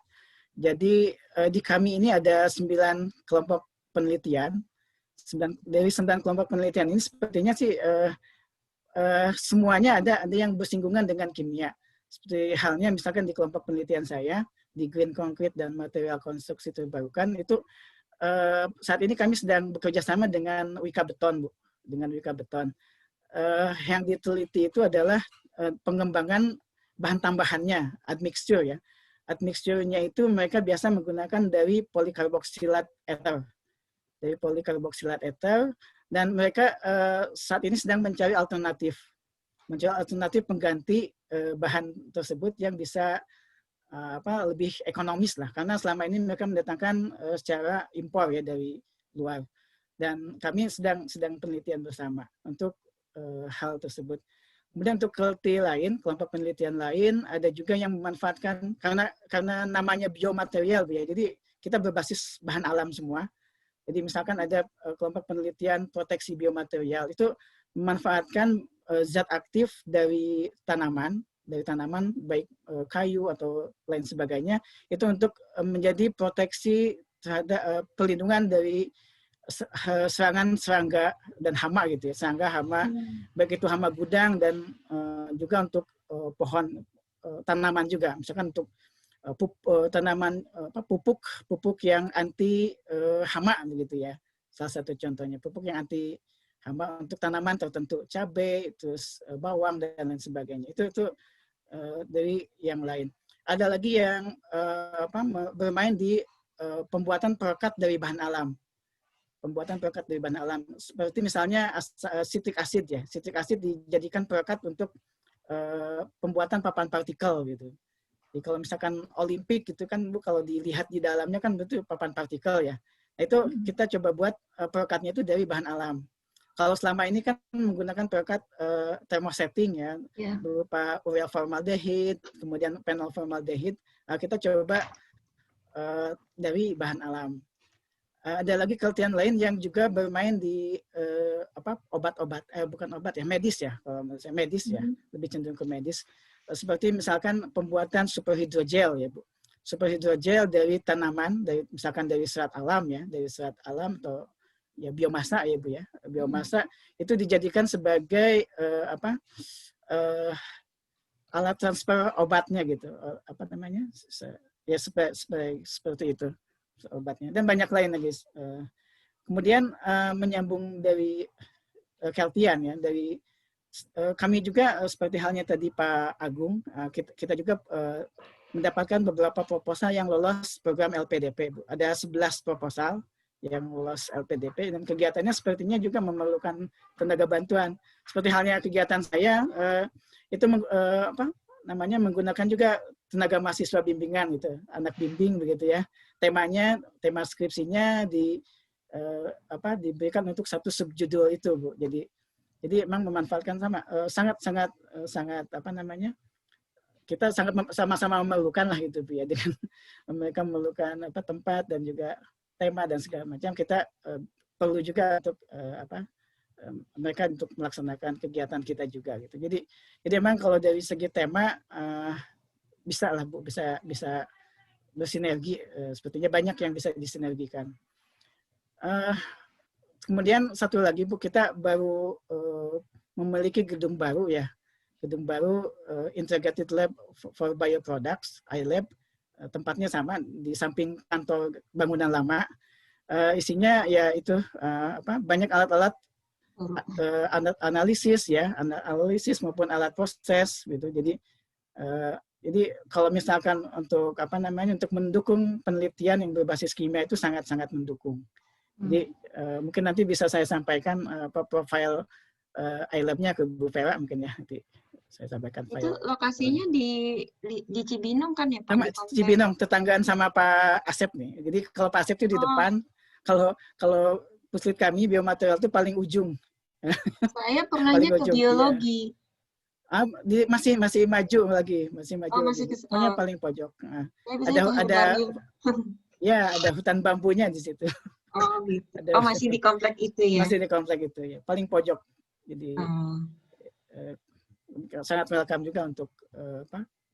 Jadi di kami ini ada 9 kelompok penelitian. Dari 9 kelompok penelitian ini sepertinya sih semuanya ada yang bersinggungan dengan kimia. Seperti halnya misalkan di kelompok penelitian saya di Green Concrete dan material konstruksi terbarukan itu saat ini kami sedang bekerja sama dengan Wika Beton, Bu. Dengan Wika Beton. Yang diteliti itu adalah pengembangan bahan tambahannya, admixture ya. Admixture-nya itu mereka biasa menggunakan dari polikarboksilat ether. Dari polikarboksilat ether, dan mereka saat ini sedang mencari alternatif pengganti bahan tersebut yang bisa lebih ekonomis lah, karena selama ini mereka mendatangkan secara impor ya dari luar. Dan kami sedang penelitian bersama untuk hal tersebut. Kemudian untuk kelompok penelitian lain ada juga yang memanfaatkan karena namanya biomaterial ya. Jadi kita berbasis bahan alam semua. Jadi misalkan ada kelompok penelitian proteksi biomaterial itu memanfaatkan zat aktif dari tanaman baik kayu atau lain sebagainya itu untuk menjadi proteksi terhadap pelindungan dari serangan serangga dan hama gitu ya, serangga hama baik itu hama gudang dan juga untuk pohon tanaman juga, misalkan untuk tanaman pupuk yang anti hama gitu ya, salah satu contohnya pupuk yang anti hama untuk tanaman tertentu, cabai, terus bawang dan lain sebagainya. Itu dari yang lain. Ada lagi yang bermain di pembuatan perekat dari bahan alam. Pembuatan perekat dari bahan alam seperti misalnya citric acid ya. Citric acid dijadikan perekat untuk pembuatan papan partikel gitu. Jadi kalau misalkan Olimpik gitu kan Bu, kalau dilihat di dalamnya kan betul papan partikel ya. Nah, itu kita coba buat perekatnya itu dari bahan alam. Kalau selama ini kan menggunakan perekat thermosetting ya, berupa urea formaldehid, kemudian phenol formaldehid. Nah, kita coba dari bahan alam. Ada lagi penelitian lain yang juga bermain di obat-obat, bukan obat ya, medis ya, kalau menurut saya medis ya, lebih cenderung ke medis. Seperti misalkan pembuatan superhidrogel ya Bu. Superhidrogel dari tanaman, misalkan dari serat alam ya, dari serat alam atau ya biomasa ya Bu ya. Biomasa itu dijadikan sebagai alat transfer obatnya gitu. Apa namanya? Ya seperti itu obatnya, dan banyak lain lagi. Kemudian menyambung dari Keltian ya, dari kami juga seperti halnya tadi Pak Agung, kita juga mendapatkan beberapa proposal yang lolos program LPDP Bu. Ada 11 proposal yang lolos LPDP dan kegiatannya sepertinya juga memerlukan tenaga bantuan. Seperti halnya kegiatan saya itu menggunakan juga tenaga mahasiswa bimbingan gitu, anak bimbing begitu ya. Tema skripsinya diberikan untuk satu subjudul itu Bu. Jadi memang memanfaatkan sangat kita sangat sama-sama memerlukan lah gitu Bu ya, dengan mereka memerlukan tempat dan juga tema dan segala macam. Kita perlu juga untuk mereka untuk melaksanakan kegiatan kita juga gitu. Jadi memang kalau dari segi tema bisa lah Bu, bisa bersinergi, sepertinya banyak yang bisa disinergikan. Kemudian satu lagi Bu, kita baru memiliki gedung baru ya, gedung baru Integrated Lab for Bioproducts, iLab, tempatnya sama di samping kantor bangunan lama. Isinya ya itu banyak alat-alat analisis ya, analisis maupun alat proses gitu. Jadi kalau misalkan untuk untuk mendukung penelitian yang berbasis kimia itu sangat-sangat mendukung. Jadi mungkin nanti bisa saya sampaikan profil iLab-nya ke Bu Vera mungkin ya, nanti saya sampaikan. Itu lokasinya di Cibinong kan ya Pak? Sama Cibinong, tetanggaan sama Pak Asep nih. Jadi kalau Pak Asep itu di depan, kalau puslit kami biomaterial itu paling ujung. Saya pernahnya ke biologi. Ya. Masih maju lagi, masih maju. Masih pokoknya paling pojok. Ada hutan bambunya di situ. Oh gitu. Masih di komplek itu ya? Masih di komplek itu ya, paling pojok. Jadi sangat welcome juga untuk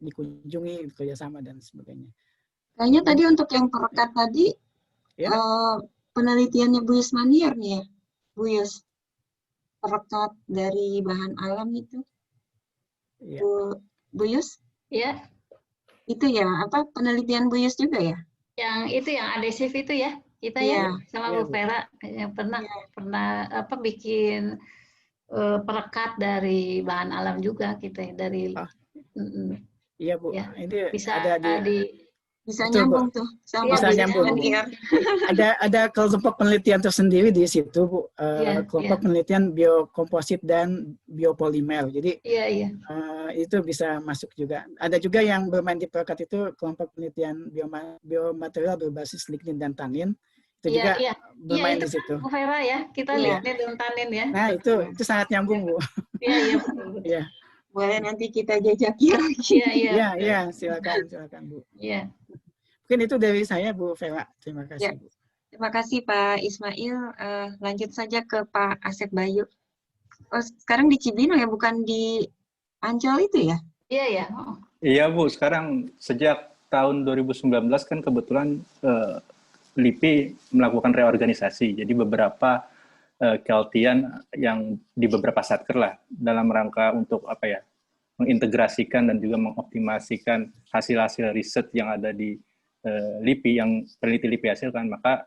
dikunjungi, kerjasama dan sebagainya. Kayaknya tadi untuk yang perekat tadi, penelitiannya Bu Yus Maniar nih ya, Bu Yus, perekat dari bahan alam itu. Ya. Bu Yus? Iya. Itu ya, penelitian Bu Yus juga ya? Yang itu yang adesif itu ya, kita ya sama Bu Vera yang pernah bikin perekat dari bahan alam juga kita dari. Iya Bu, ya. Ini bisa ada bisa nyambung tuh sama bisa nyambung. Ada kelompok penelitian tersendiri di situ Bu, kelompok penelitian biokomposit dan biopolimer. Jadi itu bisa masuk juga. Ada juga yang bermain di perekat itu kelompok penelitian biomaterial berbasis lignin dan tanin. Itu juga bermain di situ. Bu Vera ya, kita lignin dan tanin ya. Nah itu sangat nyambung Bu. Iya betul. Iya. Boleh nanti kita jajaki lagi. Iya, silakan Bu. Iya. Mungkin itu dari saya Bu Vera. Terima kasih. Bu. Terima kasih Pak Ismail. Lanjut saja ke Pak Asep Bayu. Sekarang di Cibinong ya, bukan di Ancol itu ya? Iya. Iya Bu, sekarang sejak tahun 2019 kan kebetulan LIPI melakukan reorganisasi. Jadi beberapa keltian yang di beberapa satker lah dalam rangka untuk mengintegrasikan dan juga mengoptimasikan hasil-hasil riset yang ada di LIPI yang peneliti LIPI hasilkan, maka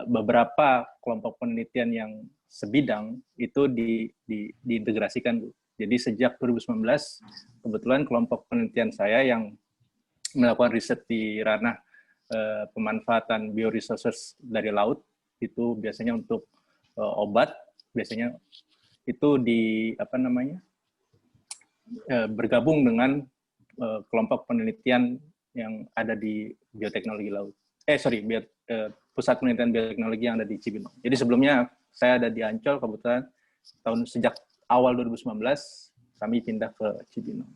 beberapa kelompok penelitian yang sebidang itu diintegrasikan Bu. Jadi sejak 2019 kebetulan kelompok penelitian saya yang melakukan riset di ranah pemanfaatan bioresources dari laut itu biasanya untuk obat, biasanya itu bergabung dengan kelompok penelitian yang ada di bioteknologi laut. Pusat penelitian bioteknologi yang ada di Cibinong. Jadi sebelumnya saya ada di Ancol, kebetulan sejak awal 2019 kami pindah ke Cibinong.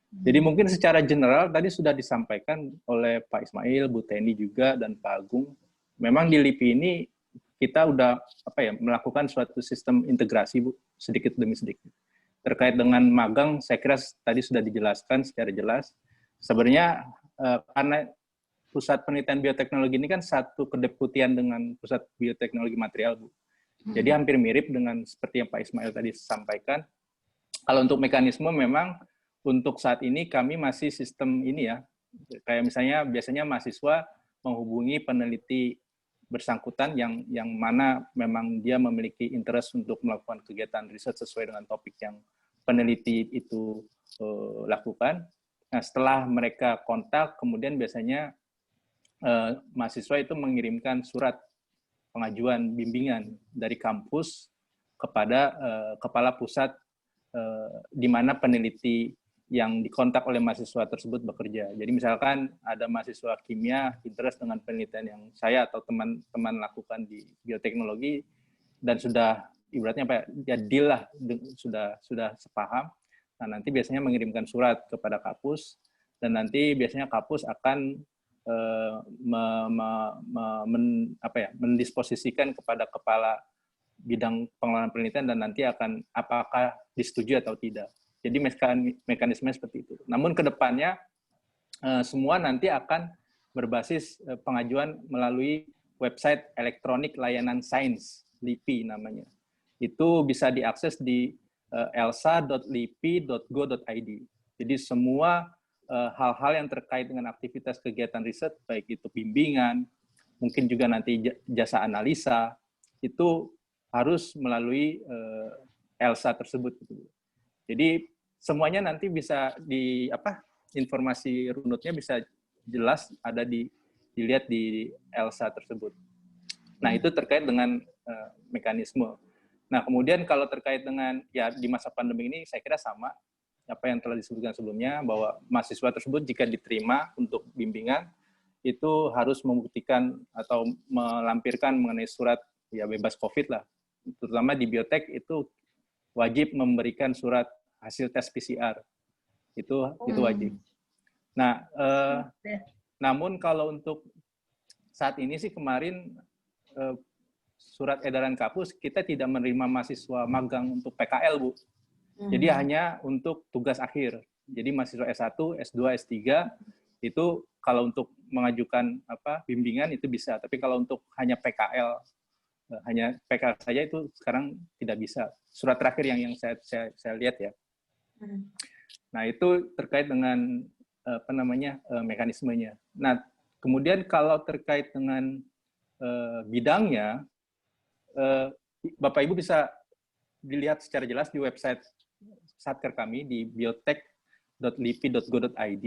Jadi mungkin secara general tadi sudah disampaikan oleh Pak Ismail, Bu Teni juga dan Pak Agung. Memang di LIPI ini kita udah melakukan suatu sistem integrasi Bu, sedikit demi sedikit. Terkait dengan magang, saya kira tadi sudah dijelaskan secara jelas. Sebenarnya karena Pusat Penelitian Bioteknologi ini kan satu kedeputian dengan Pusat Bioteknologi Material, Bu. Jadi hampir mirip dengan seperti yang Pak Ismail tadi sampaikan. Kalau untuk mekanisme memang untuk saat ini kami masih sistem ini ya, kayak misalnya biasanya mahasiswa menghubungi peneliti bersangkutan yang mana memang dia memiliki interest untuk melakukan kegiatan riset sesuai dengan topik yang peneliti itu lakukan. Nah, setelah mereka kontak, kemudian biasanya mahasiswa itu mengirimkan surat pengajuan bimbingan dari kampus kepada kepala pusat di mana peneliti yang dikontak oleh mahasiswa tersebut bekerja. Jadi misalkan ada mahasiswa kimia interest dengan penelitian yang saya atau teman-teman lakukan di bioteknologi dan sudah ibaratnya deal lah, sudah sepaham. Nah, nanti biasanya mengirimkan surat kepada kampus dan nanti biasanya kampus akan mendisposisikan kepada kepala bidang pengelolaan penelitian dan nanti akan apakah disetujui atau tidak. Jadi mekanisme seperti itu. Namun ke depannya semua nanti akan berbasis pengajuan melalui website elektronik layanan sains, LIPI namanya. Itu bisa diakses di elsa.lipi.go.id. Jadi semua hal-hal yang terkait dengan aktivitas kegiatan riset, baik itu bimbingan, mungkin juga nanti jasa analisa, itu harus melalui ELSA tersebut. Jadi semuanya nanti bisa informasi runutnya bisa jelas ada dilihat di ELSA tersebut. Nah, itu terkait dengan mekanisme. Nah, kemudian kalau terkait dengan ya di masa pandemi ini saya kira sama apa yang telah disebutkan sebelumnya, bahwa mahasiswa tersebut jika diterima untuk bimbingan itu harus membuktikan atau melampirkan mengenai surat ya bebas COVID lah. Terutama di biotek itu wajib memberikan surat hasil tes PCR. Itu wajib. Nah, namun kalau untuk saat ini sih kemarin surat edaran Kapus kita tidak menerima mahasiswa magang untuk PKL, Bu. Jadi hanya untuk tugas akhir. Jadi mahasiswa S1, S2, S3 itu kalau untuk mengajukan bimbingan itu bisa, tapi kalau untuk hanya PKL saja itu sekarang tidak bisa. Surat terakhir yang saya lihat ya. Nah, itu terkait dengan mekanismenya. Nah, kemudian kalau terkait dengan bidangnya, Bapak Ibu bisa dilihat secara jelas di website Satker kami di biotek.lipi.go.id.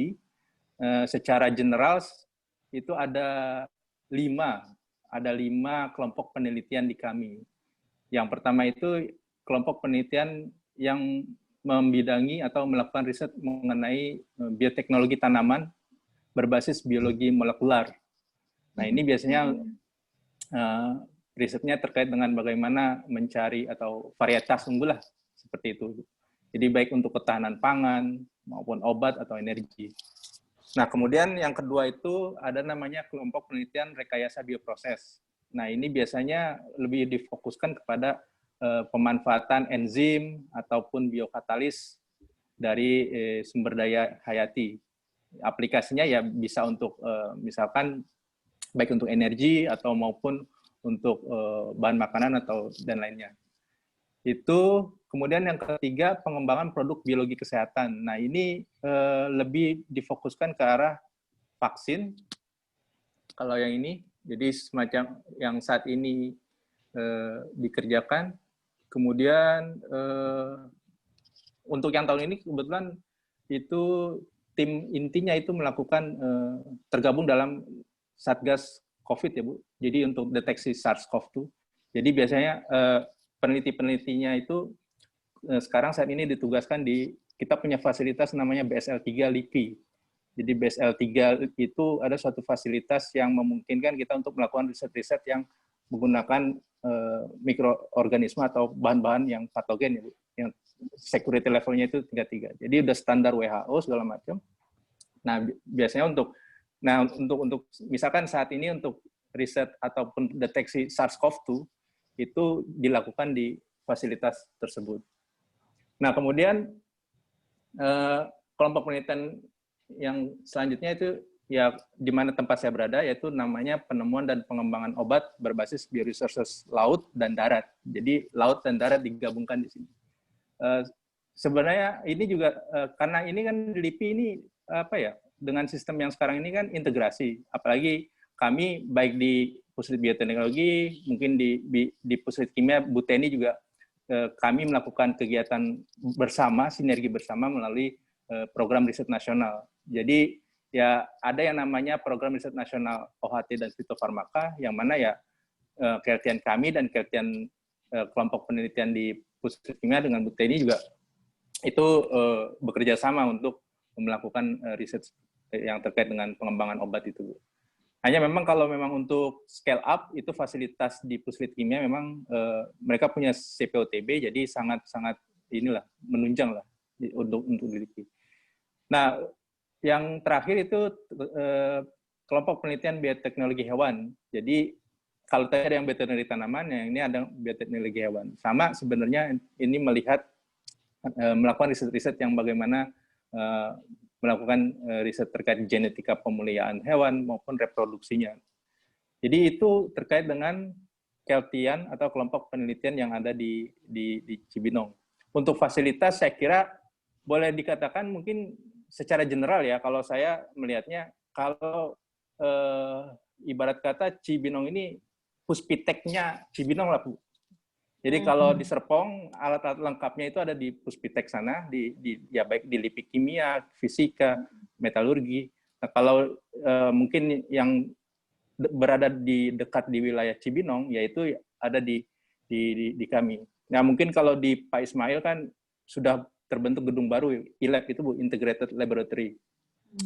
Secara general itu ada 5 kelompok penelitian di kami. Yang pertama itu kelompok penelitian yang membidangi atau melakukan riset mengenai bioteknologi tanaman berbasis biologi molekular. Nah, ini biasanya risetnya terkait dengan bagaimana mencari atau varietas unggul lah, seperti itu. Jadi baik untuk ketahanan pangan maupun obat atau energi. Nah, kemudian yang kedua itu ada namanya kelompok penelitian rekayasa bioproses. Nah, ini biasanya lebih difokuskan kepada pemanfaatan enzim ataupun biokatalis dari sumber daya hayati. Aplikasinya ya bisa untuk misalkan baik untuk energi atau maupun untuk bahan makanan atau dan lainnya. Itu kemudian yang ketiga pengembangan produk biologi kesehatan. Nah, ini lebih difokuskan ke arah vaksin. Kalau yang ini, jadi semacam yang saat ini dikerjakan. Kemudian untuk yang tahun ini kebetulan itu tim intinya itu melakukan tergabung dalam Satgas COVID ya Bu. Jadi untuk deteksi SARS-CoV-2. Jadi biasanya peneliti-penelitinya itu sekarang saat ini ditugaskan kita punya fasilitas namanya BSL-3 LIPI. Jadi BSL-3 itu ada suatu fasilitas yang memungkinkan kita untuk melakukan riset-riset yang menggunakan mikroorganisme atau bahan-bahan yang patogen ya Bu. Yang security levelnya itu 3. Jadi udah standar WHO segala macam. Nah, biasanya untuk misalkan saat ini untuk riset ataupun deteksi SARS-CoV-2 itu dilakukan di fasilitas tersebut. Nah, kemudian kelompok penelitian yang selanjutnya itu ya di mana tempat saya berada, yaitu namanya penemuan dan pengembangan obat berbasis bioresources laut dan darat. Jadi laut dan darat digabungkan di sini. Sebenarnya ini juga karena ini kan LIPI ini dengan sistem yang sekarang ini kan integrasi, apalagi kami baik di Puslit Bioteknologi, mungkin di Puslit Kimia, Bu Teni juga kami melakukan kegiatan bersama, sinergi bersama melalui program riset nasional. Jadi ya ada yang namanya program riset nasional OHT dan fitofarmaka, yang mana ya kelitian kami dan kelitian kelompok penelitian di Puslit Kimia dengan Bu Teni juga itu bekerja sama untuk melakukan riset yang terkait dengan pengembangan obat itu, Bu. Hanya memang kalau memang untuk scale up itu fasilitas di Puslit Kimia memang mereka punya CPOTB, jadi sangat inilah menunjang lah untuk LIPI. Nah, yang terakhir itu kelompok penelitian bioteknologi hewan. Jadi kalau tadi ada yang bioteknologi tanaman, yang ini ada bioteknologi hewan. Sama sebenarnya ini melakukan riset-riset yang bagaimana melakukan riset terkait genetika pemuliaan hewan maupun reproduksinya. Jadi itu terkait dengan Keltian atau kelompok penelitian yang ada di Cibinong. Untuk fasilitas saya kira boleh dikatakan mungkin secara general ya, kalau saya melihatnya, kalau ibarat kata Cibinong ini puspiteknya Cibinong lah, Bu. Jadi kalau di Serpong, alat-alat lengkapnya itu ada di puspitek sana, ya baik di LIPI kimia, fisika, metalurgi. Nah, kalau mungkin yang berada dekat di wilayah Cibinong, yaitu ada di kami. Nah, mungkin kalau di Pak Ismail kan sudah terbentuk gedung baru, ILAB itu, Bu, Integrated Laboratory.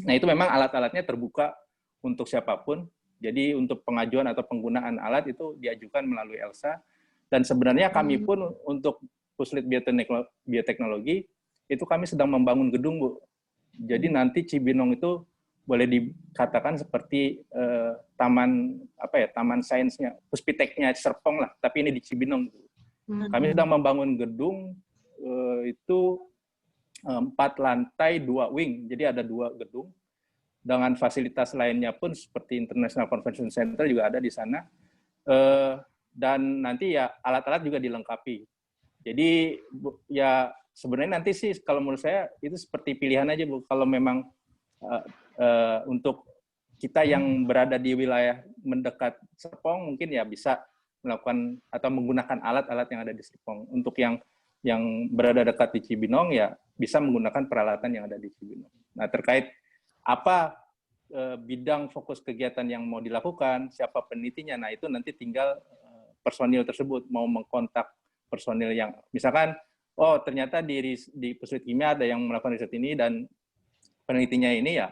Nah, itu memang alat-alatnya terbuka untuk siapapun. Jadi untuk pengajuan atau penggunaan alat itu diajukan melalui ELSA. Dan sebenarnya kami pun untuk Puslit Bioteknologi, itu kami sedang membangun gedung, Bu. Jadi nanti Cibinong itu boleh dikatakan seperti taman sainsnya, puspiteknya Serpong lah, tapi ini di Cibinong. Kami sedang membangun gedung itu 4 lantai 2 wing, jadi ada 2 gedung dengan fasilitas lainnya pun seperti International Convention Center juga ada di sana, dan nanti ya alat-alat juga dilengkapi. Jadi ya sebenarnya nanti sih kalau menurut saya itu seperti pilihan aja, Bu. Kalau memang untuk kita yang berada di wilayah mendekat Serpong mungkin ya bisa melakukan atau menggunakan alat-alat yang ada di Serpong. Untuk yang berada dekat di Cibinong ya bisa menggunakan peralatan yang ada di Cibinong. Nah, terkait apa bidang fokus kegiatan yang mau dilakukan, siapa penelitinya, nah itu nanti tinggal personil tersebut mau mengkontak personil yang misalkan oh ternyata di Puslit Kimia ada yang melakukan riset ini dan penelitinya ini ya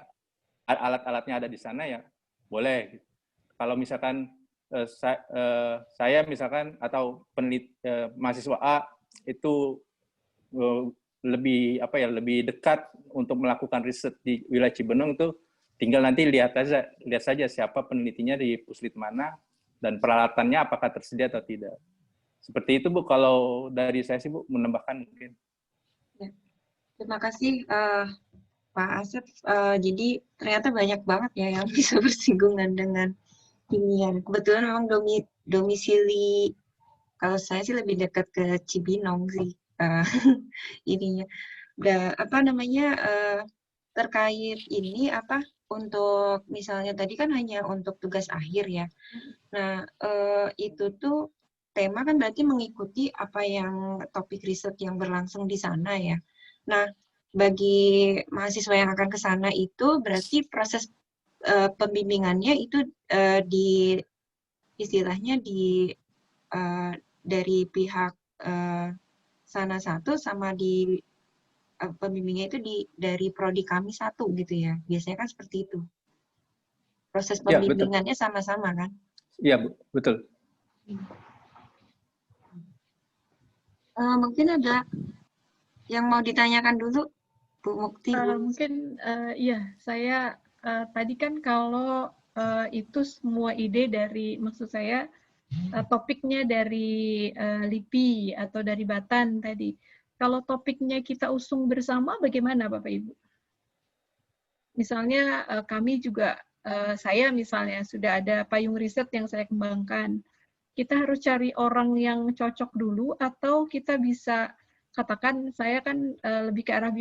alat-alatnya ada di sana ya boleh. Kalau misalkan saya misalkan atau mahasiswa A itu lebih dekat untuk melakukan riset di wilayah Cibinong, itu tinggal nanti lihat saja siapa penelitinya di puslit mana dan peralatannya apakah tersedia atau tidak. Seperti itu, Bu. Kalau dari saya sih, Bu, menambahkan mungkin. Ya. Terima kasih Pak Asep, jadi ternyata banyak banget ya yang bisa bersinggungan dengan kimia. Kebetulan memang domisili, kalau saya sih lebih dekat ke Cibinong sih ininya. Terkait ini untuk misalnya tadi kan hanya untuk tugas akhir ya. Nah itu tuh tema kan berarti mengikuti apa yang topik riset yang berlangsung di sana ya. Nah bagi mahasiswa yang akan ke sana itu berarti proses pembimbingannya itu istilahnya dari pihak sana satu sama di pembimbingnya itu dari prodi kami satu gitu ya. Biasanya kan seperti itu. Proses pembimbingannya sama-sama kan? Iya, Bu, betul. Mungkin ada yang mau ditanyakan dulu? Bu Mukti. Mungkin iya, saya tadi kan kalau itu semua ide dari, maksud saya topiknya dari LIPI atau dari Batan tadi. Kalau topiknya kita usung bersama, bagaimana Bapak Ibu? Misalnya kami juga, saya misalnya sudah ada payung riset yang saya kembangkan. Kita harus cari orang yang cocok dulu atau kita bisa katakan saya kan lebih ke arah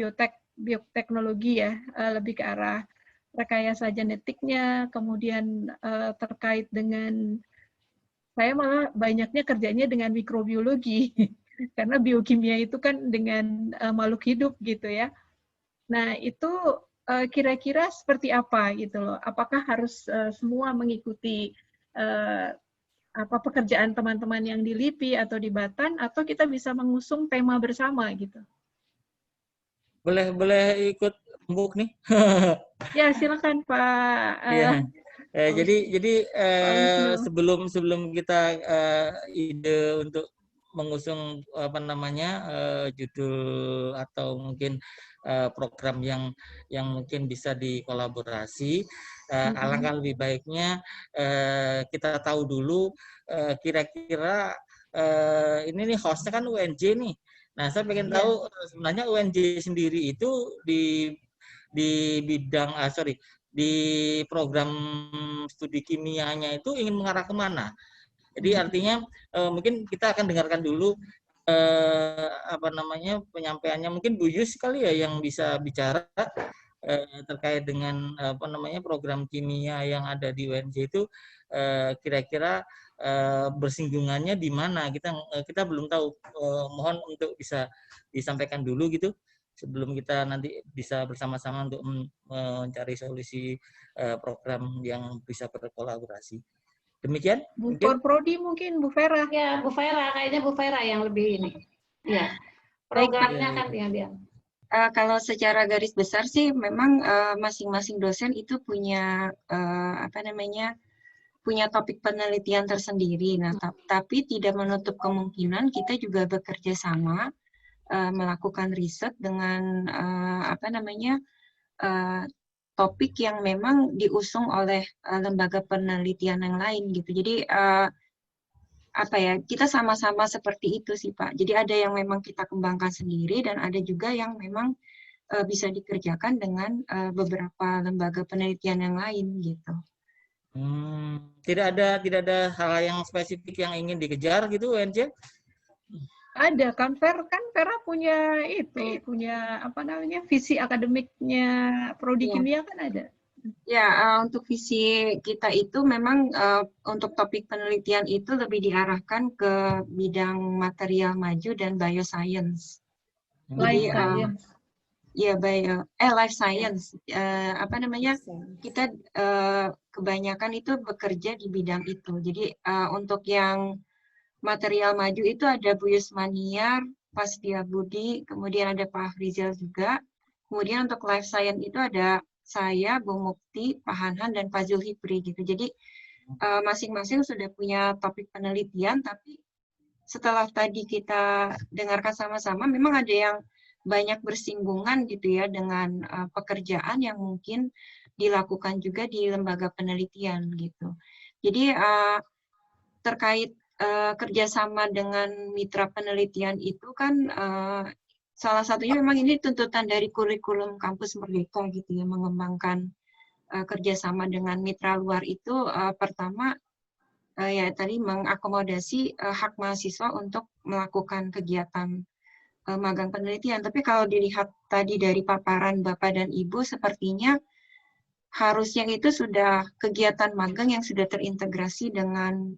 bioteknologi ya, lebih ke arah rekayasa genetiknya, kemudian terkait dengan, saya malah banyaknya kerjanya dengan mikrobiologi, karena biokimia itu kan dengan makhluk hidup gitu ya. Nah itu kira-kira seperti apa gitu loh, apakah harus semua mengikuti pekerjaan teman-teman yang di LIPI atau di Batan, atau kita bisa mengusung tema bersama gitu? Boleh ikut Mbuk nih. Ya silakan Pak. Iya. Jadi sebelum kita ide untuk mengusung judul atau mungkin program yang mungkin bisa dikolaborasi, alangkah lebih baiknya kita tahu dulu kira-kira ini nih hostnya kan UNJ nih. Nah, saya pengen tahu sebenarnya UNJ sendiri itu di bidang di program studi kimianya itu ingin mengarah kemana. Jadi artinya mungkin kita akan dengarkan dulu penyampaiannya, mungkin Bu Yus kali ya yang bisa bicara terkait dengan program kimia yang ada di UNJ itu kira-kira bersinggungannya di mana, kita belum tahu. Mohon untuk bisa disampaikan dulu gitu sebelum kita nanti bisa bersama-sama untuk mencari solusi program yang bisa berkolaborasi. Demikian Bu Prodi mungkin Bu Vera. Ya, Bu Vera, kayaknya Bu Vera yang lebih ini. Ya, programnya kan dia. Kalau secara garis besar sih memang masing-masing dosen itu punya punya topik penelitian tersendiri. Nah, tapi tidak menutup kemungkinan kita juga bekerja sama melakukan riset dengan topik yang memang diusung oleh lembaga penelitian yang lain gitu. Jadi kita sama-sama seperti itu sih Pak. Jadi ada yang memang kita kembangkan sendiri dan ada juga yang memang bisa dikerjakan dengan beberapa lembaga penelitian yang lain gitu. Tidak ada hal yang spesifik yang ingin dikejar gitu, UNJ? Ada kan Vera punya visi akademiknya prodi kimia kan ada. Ya, untuk visi kita itu memang untuk topik penelitian itu lebih diarahkan ke bidang material maju dan bioscience. Life science. Life science. Kita kebanyakan itu bekerja di bidang itu. Jadi untuk yang material maju itu ada Bu Yusmaniar, Pak Setiabudi, kemudian ada Pak Afrizal juga. Kemudian untuk life science itu ada saya, Bu Mukti, Pak Hanhan, dan Pak Zulhipri gitu. Jadi masing-masing sudah punya topik penelitian, tapi setelah tadi kita dengarkan sama-sama, memang ada yang banyak bersinggungan gitu ya dengan pekerjaan yang mungkin dilakukan juga di lembaga penelitian gitu. Jadi terkait kerjasama dengan mitra penelitian itu kan salah satunya memang ini tuntutan dari kurikulum Kampus Merdeka gitu ya, mengembangkan kerjasama dengan mitra luar itu pertama tadi mengakomodasi hak mahasiswa untuk melakukan kegiatan magang penelitian. Tapi kalau dilihat tadi dari paparan Bapak dan Ibu sepertinya harusnya itu sudah kegiatan magang yang sudah terintegrasi dengan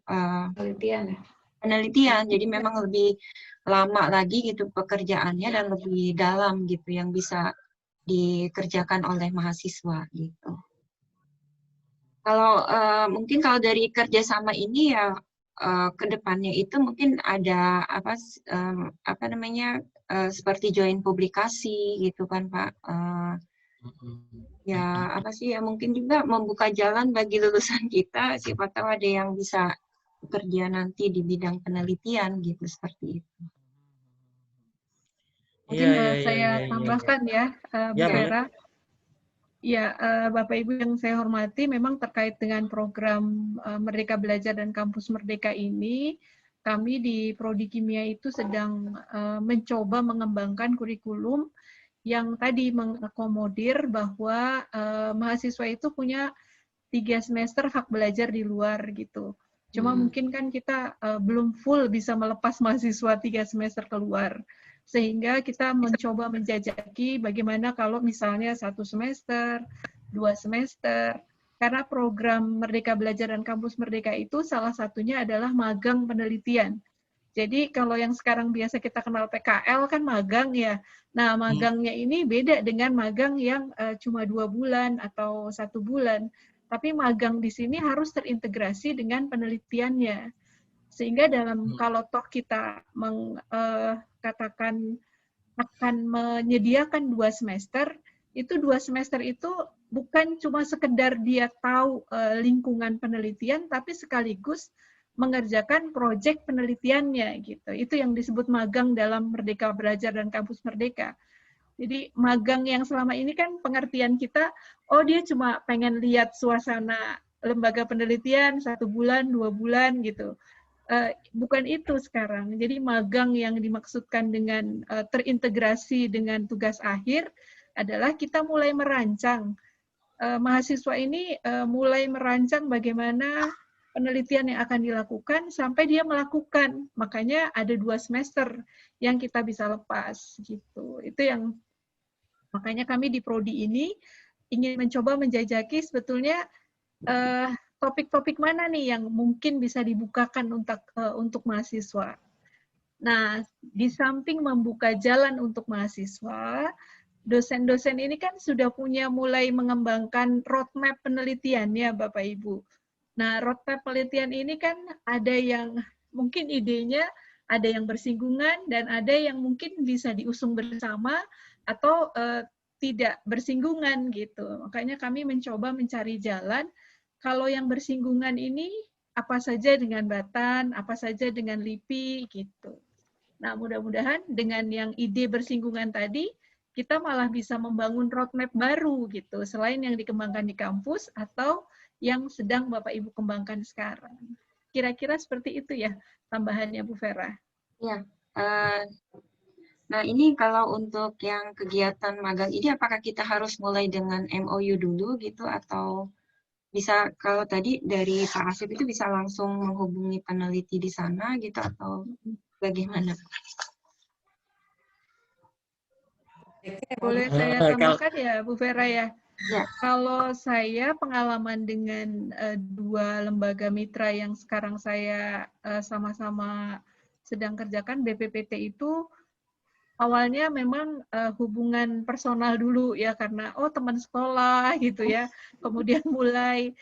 penelitian. Jadi memang lebih lama lagi gitu pekerjaannya dan lebih dalam gitu yang bisa dikerjakan oleh mahasiswa gitu. Kalau mungkin kalau dari kerjasama ini ya ke depannya itu mungkin ada seperti join publikasi gitu kan Pak. Mungkin juga membuka jalan bagi lulusan kita, siapa tahu ada yang bisa bekerja nanti di bidang penelitian gitu, seperti itu. Mungkin saya tambahkan ya, Bu Vera. Ya, Bapak Ibu yang saya hormati, memang terkait dengan program Merdeka Belajar dan Kampus Merdeka ini, kami di Prodi Kimia itu sedang mencoba mengembangkan kurikulum yang tadi mengakomodir bahwa mahasiswa itu punya 3 semester hak belajar di luar gitu. Cuma mungkin kan kita belum full bisa melepas mahasiswa 3 semester keluar. Sehingga kita mencoba menjajaki bagaimana kalau misalnya 1 semester, 2 semester, karena program Merdeka Belajar dan Kampus Merdeka itu salah satunya adalah magang penelitian. Jadi kalau yang sekarang biasa kita kenal PKL kan magang ya. Nah, magangnya ini beda dengan magang yang cuma 2 bulan atau 1 bulan. Tapi magang di sini harus terintegrasi dengan penelitiannya. Sehingga kalau toh kita katakan akan menyediakan 2 semester, itu 2 semester itu bukan cuma sekedar dia tahu lingkungan penelitian, tapi sekaligus mengerjakan proyek penelitiannya gitu. Itu yang disebut magang dalam Merdeka Belajar dan Kampus Merdeka. Jadi magang yang selama ini kan pengertian kita, dia cuma pengen lihat suasana lembaga penelitian 1 bulan, 2 bulan gitu. Bukan itu sekarang. Jadi magang yang dimaksudkan dengan terintegrasi dengan tugas akhir, adalah kita mulai merancang. Mahasiswa ini mulai merancang bagaimana penelitian yang akan dilakukan sampai dia melakukan. Makanya ada 2 semester yang kita bisa lepas gitu. Itu yang makanya kami di prodi ini ingin mencoba menjajaki sebetulnya topik-topik mana nih yang mungkin bisa dibukakan untuk mahasiswa. Nah, di samping membuka jalan untuk mahasiswa, dosen-dosen ini kan sudah punya mulai mengembangkan roadmap penelitian ya Bapak Ibu. Nah, roadmap penelitian ini kan ada yang mungkin idenya ada yang bersinggungan dan ada yang mungkin bisa diusung bersama atau tidak bersinggungan gitu. Makanya kami mencoba mencari jalan kalau yang bersinggungan ini apa saja dengan Batan, apa saja dengan LIPI gitu. Nah, mudah-mudahan dengan yang ide bersinggungan tadi kita malah bisa membangun roadmap baru gitu, selain yang dikembangkan di kampus atau yang sedang Bapak Ibu kembangkan sekarang. Kira-kira seperti itu ya tambahannya Bu Vera. Ya. Nah, ini kalau untuk yang kegiatan magang ini, apakah kita harus mulai dengan MOU dulu gitu, atau bisa kalau tadi dari Pak Asif itu bisa langsung menghubungi peneliti di sana gitu, atau bagaimana? Boleh saya tambahkan ya Bu Vera ya? Ya. Kalau saya pengalaman dengan 2 lembaga mitra yang sekarang saya sama-sama sedang kerjakan, BPPT itu awalnya memang hubungan personal dulu ya, karena teman sekolah gitu ya, kemudian mulai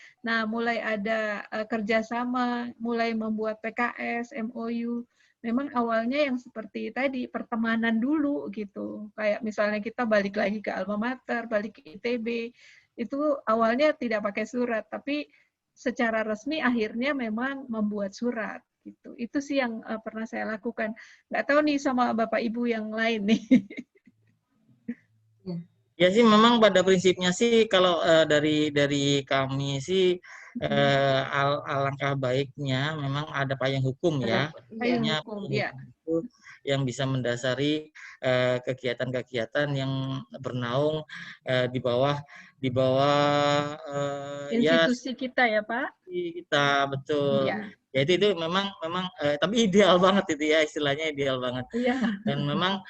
ada kerjasama, mulai membuat PKS, MOU. Memang awalnya yang seperti tadi pertemanan dulu gitu, kayak misalnya kita balik lagi ke alma mater, balik ke ITB, itu awalnya tidak pakai surat, tapi secara resmi akhirnya memang membuat surat. Gitu. Itu sih yang pernah saya lakukan. Nggak tahu nih sama Bapak Ibu yang lain nih. Ya sih, memang pada prinsipnya sih kalau dari kami sih alangkah baiknya memang ada payung hukum ya. Payung hukum, ya. Itu yang bisa mendasari kegiatan-kegiatan yang bernaung di bawah institusi kita ya Pak. Kita betul. Ya. Ya itu memang tapi ideal banget itu ya, istilahnya ideal banget. Iya. Dan memang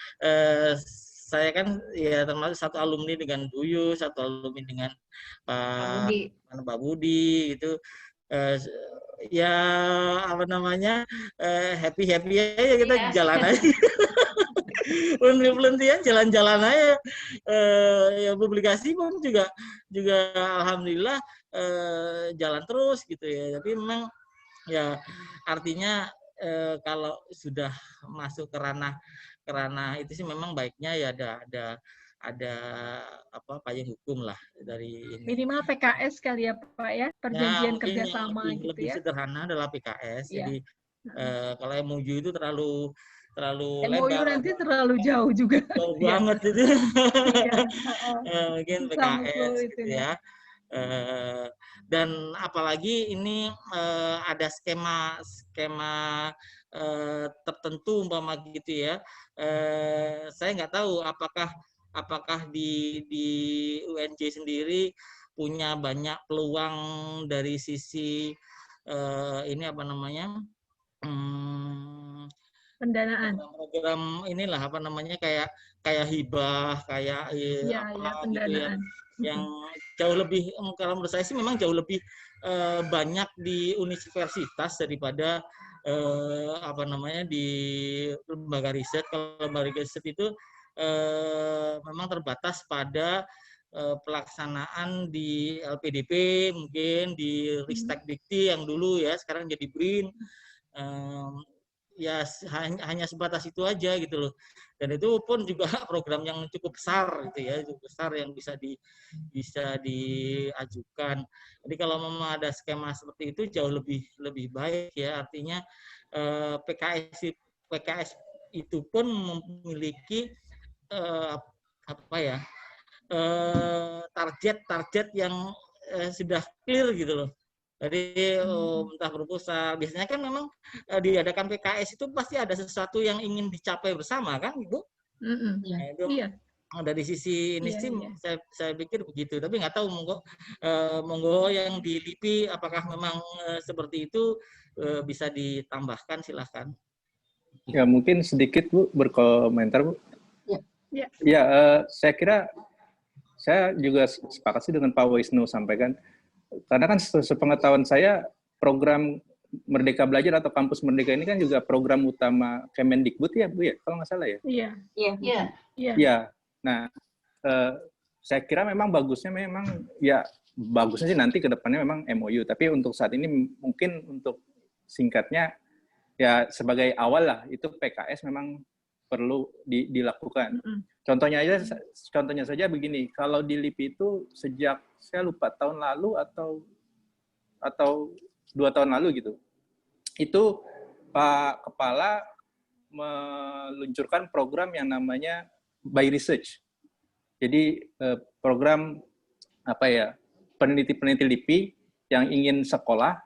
saya kan ya termasuk satu alumni dengan Bu Yu, satu alumni dengan Pak Budi itu ya apa namanya happy aja kita jalan aja. Penelitian jalan-jalan aja. Ya publikasi pun juga alhamdulillah jalan terus gitu ya. Tapi memang ya artinya kalau sudah masuk ke ranah itu sih memang baiknya ya ada apa payung hukum lah dari ini. Minimal PKS kali ya Pak ya, perjanjian kerjasama gitu lebih ya. Lebih sederhana adalah PKS. Ya. Jadi kalau MOU itu terlalu MOU lebar. Nanti terlalu jauh juga. Jauh banget itu. Mungkin PKS gitu ya. Dan apalagi ini ada skema tertentu umpama gitu ya. Saya nggak tahu apakah di UNJ sendiri punya banyak peluang dari sisi ini apa namanya pendanaan program inilah apa namanya kayak hibah kayak pendanaan gitu ya, yang jauh lebih kalau menurut saya sih memang jauh lebih banyak di universitas daripada apa namanya di lembaga riset. Kalau lembaga riset itu memang terbatas pada pelaksanaan di LPDP, mungkin di Ristek Dikti yang dulu ya, sekarang jadi BRIN. Ya hanya sebatas itu aja gitu loh. Dan itu pun juga program yang cukup besar gitu ya, cukup besar yang bisa diajukan. Jadi kalau memang ada skema seperti itu jauh lebih baik ya. Artinya PKS itu pun memiliki target yang sudah clear gitu loh. Jadi entah proposal, biasanya kan memang diadakan PKS itu pasti ada sesuatu yang ingin dicapai bersama kan, Ibu? Iya. dari sisi ini sih saya pikir begitu, tapi nggak tahu monggo yang di LIPI apakah memang seperti itu, bisa ditambahkan, silahkan. Ya mungkin sedikit Bu berkomentar Bu. Ya, saya kira saya juga sepakat sih dengan Pak Wisnu sampaikan, karena kan sepengetahuan saya program Merdeka Belajar atau Kampus Merdeka ini kan juga program utama Kemendikbud ya Bu ya, kalau nggak salah ya. Iya. Nah, saya kira memang bagusnya sih nanti ke depannya memang MOU, tapi untuk saat ini mungkin untuk singkatnya ya sebagai awal lah itu PKS memang perlu dilakukan. Contohnya saja begini, kalau di LIPI itu sejak saya lupa tahun lalu atau 2 tahun lalu gitu, itu Pak Kepala meluncurkan program yang namanya by research. Jadi program peneliti-peneliti LIPI yang ingin sekolah,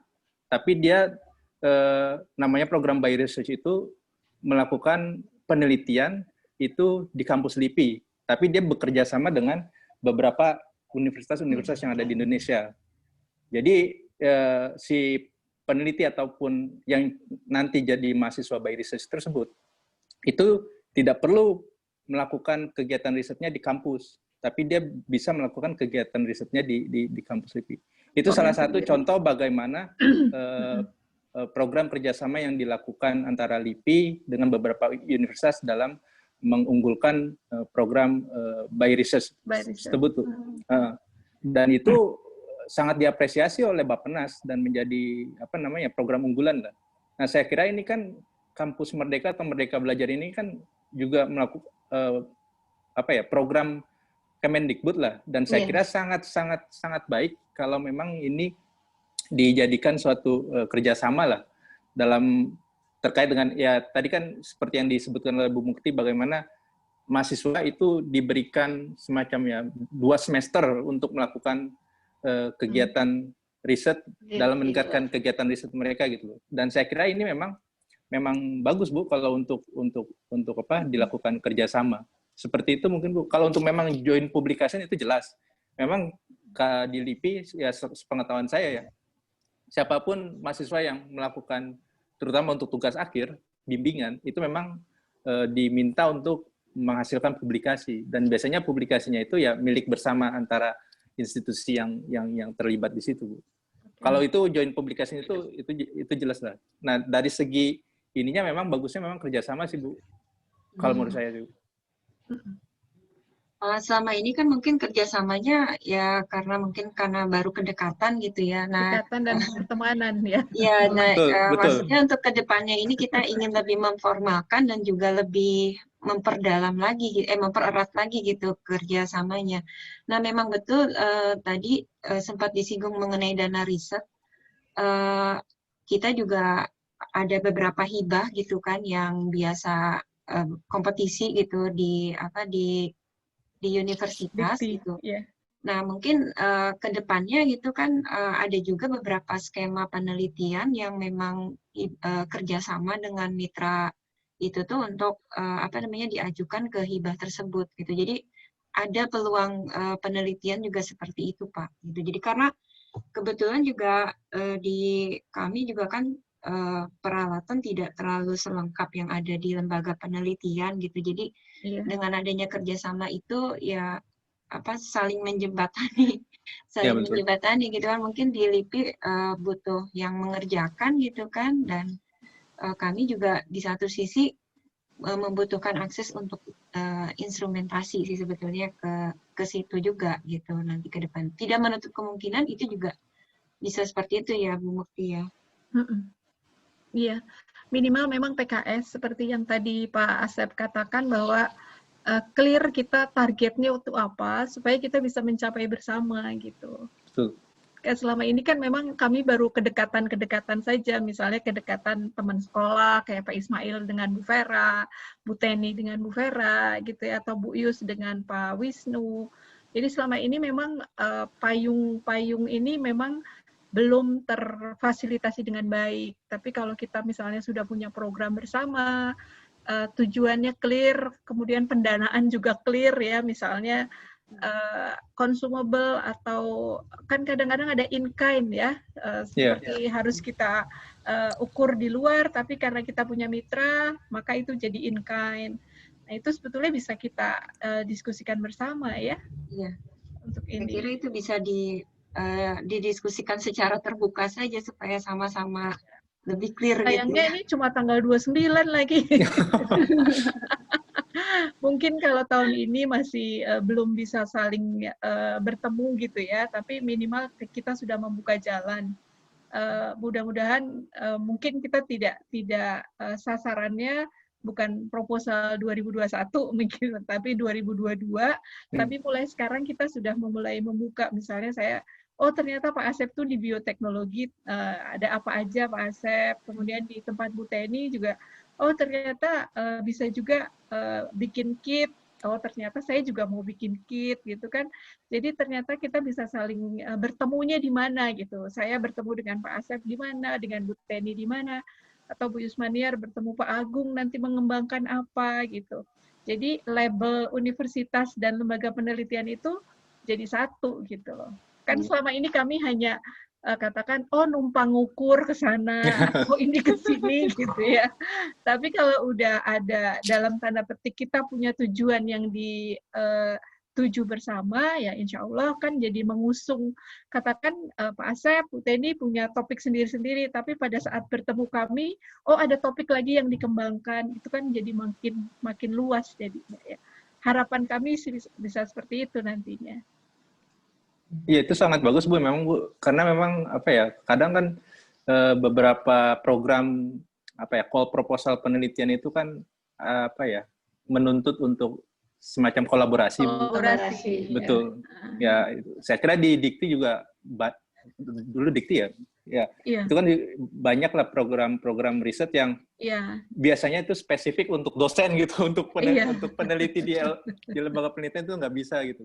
tapi dia namanya program by research itu melakukan penelitian itu di kampus LIPI, tapi dia bekerja sama dengan beberapa universitas-universitas yang ada di Indonesia. Jadi si peneliti ataupun yang nanti jadi mahasiswa by research tersebut itu tidak perlu melakukan kegiatan risetnya di kampus, tapi dia bisa melakukan kegiatan risetnya di kampus LIPI. Itu salah satu contoh bagaimana program kerjasama yang dilakukan antara LIPI dengan beberapa universitas dalam mengunggulkan program by research tersebut. Dan itu sangat diapresiasi oleh Bappenas dan menjadi program unggulan. Nah, saya kira ini kan Kampus Merdeka atau Merdeka Belajar ini kan juga melakukan program Kemendikbud lah, dan saya kira sangat baik kalau memang ini dijadikan suatu kerjasama lah dalam terkait dengan ya tadi kan seperti yang disebutkan oleh Bu Mukti, bagaimana mahasiswa itu diberikan semacam ya 2 semester untuk melakukan kegiatan riset dalam meningkatkan kegiatan riset mereka gitu. Dan saya kira ini memang bagus Bu kalau untuk dilakukan kerjasama seperti itu mungkin Bu. Kalau untuk memang join publication itu jelas. Memang di LIPI ya sepengetahuan saya ya, siapapun mahasiswa yang melakukan terutama untuk tugas akhir bimbingan itu memang diminta untuk menghasilkan publikasi, dan biasanya publikasinya itu ya milik bersama antara institusi yang terlibat di situ Bu. Kalau itu join publikasi itu jelas lah. Nah dari segi ininya memang bagusnya memang kerjasama sih Bu. Kalau menurut saya Bu. Selama ini kan mungkin kerjasamanya ya karena baru kedekatan gitu ya. Nah, kedekatan dan pertemanan ya. Ya, maksudnya untuk kedepannya ini kita ingin lebih memformalkan dan juga lebih mempererat lagi gitu kerjasamanya. Nah, memang betul tadi sempat disinggung mengenai dana riset. Kita juga ada beberapa hibah gitu kan yang biasa kompetisi gitu di universitas gitu. Nah, mungkin ke depannya gitu kan ada juga beberapa skema penelitian yang memang kerjasama dengan mitra itu tuh untuk diajukan ke hibah tersebut gitu. Jadi ada peluang penelitian juga seperti itu Pak. Gitu. Jadi karena kebetulan juga di kami juga kan peralatan tidak terlalu selengkap yang ada di lembaga penelitian gitu. Jadi dengan adanya kerjasama itu ya saling menjembatani, menjembatani gitu kan. Mungkin di LIPI butuh yang mengerjakan gitu kan, dan kami juga di satu sisi membutuhkan akses untuk instrumentasi sih sebetulnya ke situ juga gitu nanti ke depan. Tidak menutup kemungkinan itu juga bisa seperti itu ya Bu Mukti ya. Iya, minimal memang PKS seperti yang tadi Pak Asep katakan bahwa clear kita targetnya untuk apa supaya kita bisa mencapai bersama gitu. Betul. Kayak selama ini kan memang kami baru kedekatan saja, misalnya kedekatan teman sekolah kayak Pak Ismail dengan Bu Vera, Bu Teni dengan Bu Vera gitu ya, atau Bu Yus dengan Pak Wisnu. Jadi selama ini memang payung ini memang belum terfasilitasi dengan baik. Tapi kalau kita misalnya sudah punya program bersama, tujuannya clear, kemudian pendanaan juga clear ya, misalnya consumable atau kan kadang-kadang ada in kind ya, seperti harus kita ukur di luar, tapi karena kita punya mitra, maka itu jadi in kind. Nah itu sebetulnya bisa kita diskusikan bersama ya. Iya. Untuk ini. Saya kira itu bisa didiskusikan secara terbuka saja supaya sama-sama lebih clear. Sayangnya gitu. Ini cuma tanggal 29 lagi. Mungkin kalau tahun ini masih belum bisa saling bertemu gitu ya, tapi minimal kita sudah membuka jalan. Mudah-mudahan mungkin kita tidak sasarannya bukan proposal 2021 mungkin, tapi 2022. Tapi mulai sekarang kita sudah memulai membuka. Misalnya saya, ternyata Pak Asep tuh di bioteknologi ada apa aja Pak Asep. Kemudian di tempat Bu Teni juga, ternyata bisa juga bikin kit. Ternyata saya juga mau bikin kit gitu kan. Jadi ternyata kita bisa saling bertemunya di mana gitu. Saya bertemu dengan Pak Asep di mana, dengan Bu Teni di mana, atau Bu Yusmaniar bertemu Pak Agung nanti mengembangkan apa gitu. Jadi label universitas dan lembaga penelitian itu jadi satu gitu loh. Kan selama ini kami hanya katakan, numpang ngukur ke sana, ini ke sini gitu ya. Tapi kalau udah ada dalam tanda petik kita punya tujuan yang dituju bersama, ya insya Allah kan jadi mengusung, katakan Pak Asep, Bu Teni punya topik sendiri-sendiri, tapi pada saat bertemu kami, ada topik lagi yang dikembangkan, itu kan jadi makin luas jadinya ya. Harapan kami bisa seperti itu nantinya. Iya, itu sangat bagus Bu, memang Bu, karena memang kadang kan beberapa program call proposal penelitian itu kan menuntut untuk semacam kolaborasi. Kolaborasi. Betul. Ya, saya kira di Dikti juga dulu Dikti ya. Ya, itu kan banyak lah program-program riset yang biasanya itu spesifik untuk dosen gitu, untuk peneliti di lembaga penelitian itu nggak bisa gitu.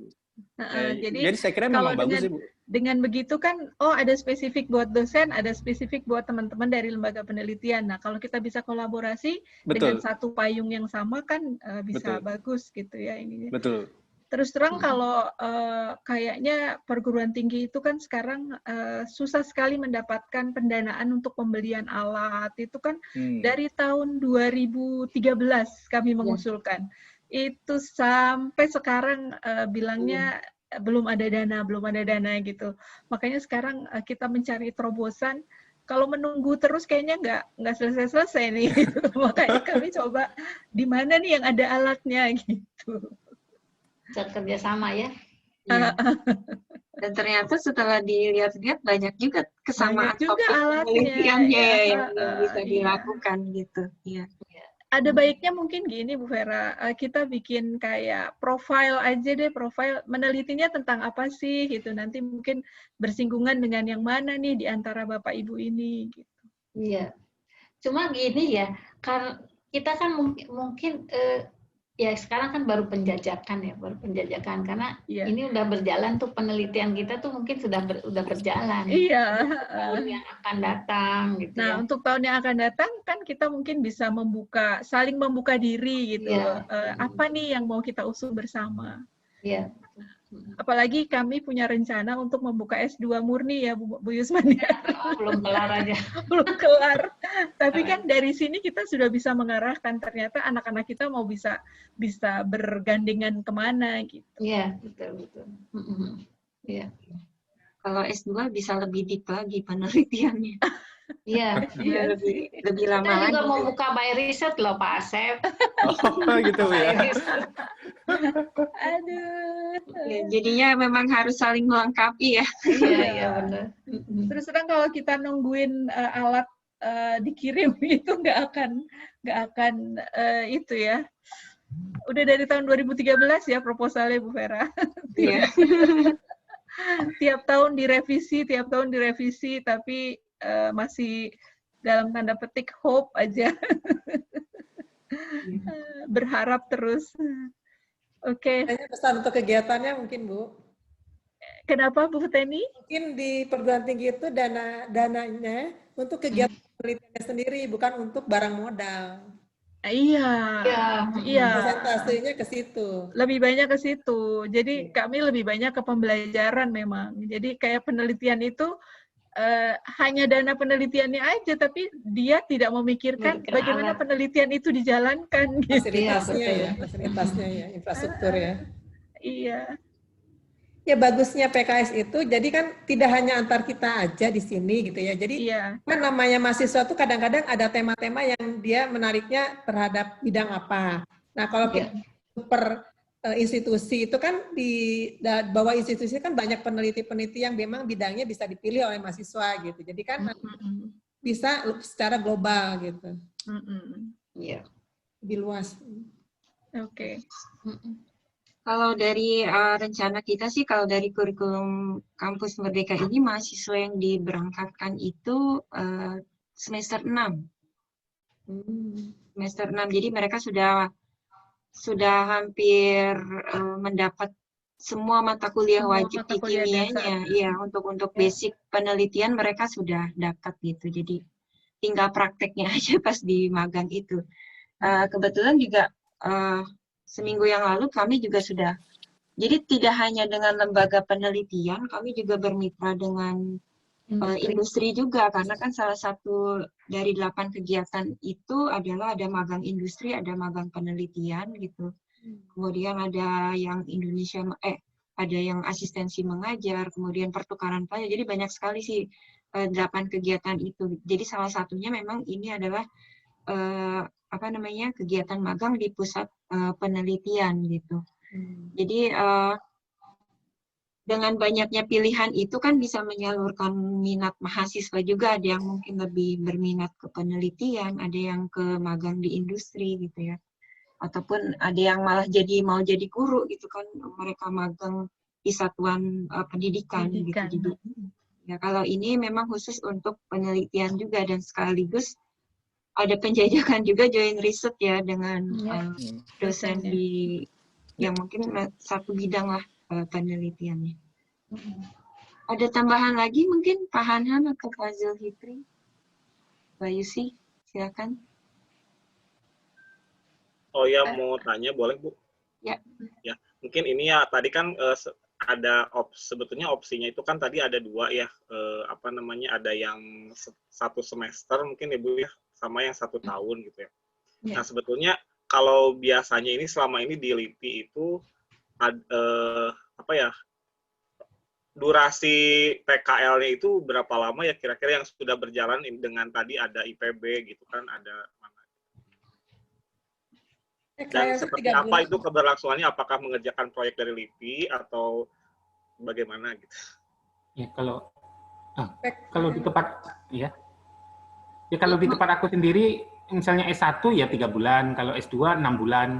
Jadi saya kira memang bagus sih Bu. Dengan begitu kan, ada spesifik buat dosen, ada spesifik buat teman-teman dari lembaga penelitian. Nah, kalau kita bisa kolaborasi dengan satu payung yang sama kan bisa bagus gitu ya ininya. Betul. Terus terang kalau kayaknya perguruan tinggi itu kan sekarang susah sekali mendapatkan pendanaan untuk pembelian alat. Itu kan dari tahun 2013 kami mengusulkan. Itu sampai sekarang bilangnya belum ada dana gitu. Makanya sekarang kita mencari terobosan. Kalau menunggu terus kayaknya nggak selesai-selesai nih. Gitu. Makanya kami coba di mana nih yang ada alatnya gitu. Kerja sama ya. Dan ternyata setelah dilihat-lihat banyak juga kesamaan topik penelitiannya yang bisa dilakukan gitu. Iya. Ada baiknya mungkin gini Bu Vera, kita bikin kayak profil aja deh, profil menelitinya tentang apa sih gitu. Nanti mungkin bersinggungan dengan yang mana nih di antara Bapak Ibu ini gitu. Iya. Cuma gini ya, kan kita kan mungkin ya sekarang kan baru penjajakan karena ini udah berjalan tuh penelitian kita tuh mungkin udah berjalan. Iya. Tahun yang akan datang gitu. Nah, untuk tahun yang akan datang kan kita mungkin bisa saling membuka diri gitu. Apa nih yang mau kita usung bersama? Iya. Apalagi kami punya rencana untuk membuka S2 murni ya Bu Yusmaniar. Belum kelar aja. Belum kelar. Tapi kan dari sini kita sudah bisa mengarahkan, ternyata anak-anak kita mau bisa bergandengan kemana gitu. Iya, betul. Iya. Kalau S2 bisa lebih deep lagi penelitiannya. Iya. Lebih lama lagi. Kita juga mau buka by riset loh Pak Asep. Gitu ya. Aduh. Ya, jadinya memang harus saling melengkapi ya. Iya benar. Terus terang kalau kita nungguin alat dikirim itu nggak akan itu ya. Udah dari tahun 2013 ya proposalnya Bu Vera. Iya. Tiap tahun direvisi, tapi masih dalam tanda petik hope aja. Berharap terus. Oke. Pesan untuk kegiatannya mungkin Bu. Kenapa Bu Teni? Mungkin di perguruan tinggi itu dananya untuk kegiatan penelitiannya sendiri, bukan untuk barang modal. Iya, iya. Persentasenya ke situ. Lebih banyak ke situ. Jadi kami lebih banyak ke pembelajaran memang. Jadi kayak penelitian itu hanya dana penelitiannya aja, tapi dia tidak memikirkan bagaimana penelitian itu dijalankan. Fasilitasnya ya, fasilitasnya ya, infrastruktur ya. Iya. Ya bagusnya PKS itu, jadi kan tidak hanya antar kita aja di sini gitu ya. Jadi kan namanya mahasiswa tuh kadang-kadang ada tema-tema yang dia menariknya terhadap bidang apa. Nah kalau kita per institusi itu kan di bawah institusi kan banyak peneliti-peneliti yang memang bidangnya bisa dipilih oleh mahasiswa gitu. Jadi kan bisa secara global gitu. Iya. Lebih luas. Oke. Kalau dari rencana kita sih, kalau dari kurikulum Kampus Merdeka ini, mahasiswa yang diberangkatkan itu semester 6. Semester 6, jadi mereka sudah hampir mendapat semua mata kuliah wajib di kimianya. Iya, untuk basic penelitian mereka sudah dapat gitu. Jadi tinggal prakteknya aja pas di magang itu. Kebetulan juga seminggu yang lalu kami juga sudah, jadi tidak hanya dengan lembaga penelitian, kami juga bermitra dengan industri juga, karena kan salah satu dari 8 kegiatan itu adalah ada magang industri, ada magang penelitian gitu. Kemudian ada yang ada yang asistensi mengajar, kemudian pertukaran pelajar, jadi banyak sekali sih 8 kegiatan itu. Jadi salah satunya memang ini adalah kegiatan magang di pusat penelitian gitu. Jadi dengan banyaknya pilihan itu kan bisa menyalurkan minat mahasiswa juga. Ada yang mungkin lebih berminat ke penelitian, ada yang ke magang di industri gitu ya. Ataupun ada yang malah mau jadi guru gitu kan, mereka magang di satuan pendidikan gitu. Jadi ya kalau ini memang khusus untuk penelitian juga, dan sekaligus ada penjajakan juga joint riset ya dengan dosen di yang mungkin satu bidang lah penelitiannya. Ada tambahan lagi mungkin Pak Hanhan atau Pak Zulhipri? Mbak Yusi, silakan. Oh ya, mau tanya boleh Bu? Ya. Ya, mungkin ini ya tadi kan ada sebetulnya opsinya itu kan tadi ada 2 ya, ada yang 1 semester mungkin ya Bu ya, sama yang 1 tahun gitu ya. Nah sebetulnya kalau biasanya ini selama ini di LIPI itu durasi PKL-nya itu berapa lama ya kira-kira yang sudah berjalan dengan tadi ada IPB gitu kan, ada mana? Dan seperti apa itu keberlangsungannya? Apakah mengerjakan proyek dari LIPI atau bagaimana gitu? Ya kalau di tempat kalau di tempat aku sendiri misalnya S1 ya 3 bulan, kalau S2 6 bulan.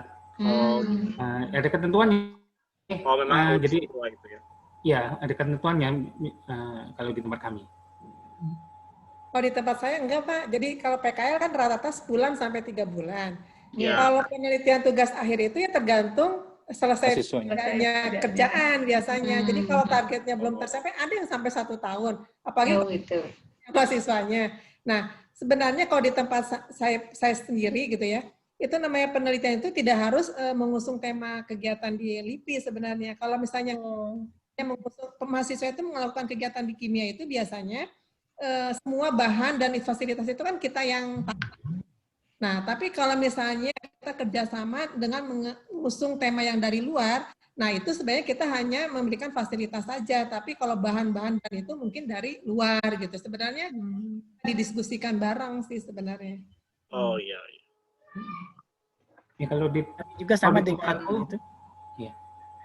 Ada ketentuannya. Oh memang jadi gitu ya. Ya, ada ketentuannya kalau di tempat kami. Kalau di tempat saya enggak Pak. Jadi kalau PKL kan rata-rata sebulan sampai 3 bulan. Kalau penelitian tugas akhir itu ya tergantung selesai kerjaan biasanya. Jadi kalau targetnya belum tercapai, ada yang sampai 1 tahun. Apalagi mahasiswanya. Nah, sebenarnya kalau di tempat saya sendiri gitu ya, itu namanya penelitian itu tidak harus mengusung tema kegiatan di LIPI sebenarnya. Kalau misalnya mahasiswa itu melakukan kegiatan di kimia itu biasanya semua bahan dan fasilitas itu kan kita yang. Nah, tapi kalau misalnya kita kerjasama dengan mengusung tema yang dari luar, nah itu sebenarnya kita hanya memberikan fasilitas saja. Tapi kalau bahan-bahan itu mungkin dari luar gitu. Sebenarnya didiskusikan bareng sih sebenarnya. Oh iya. Ya kalau juga sama dengan itu. Ya.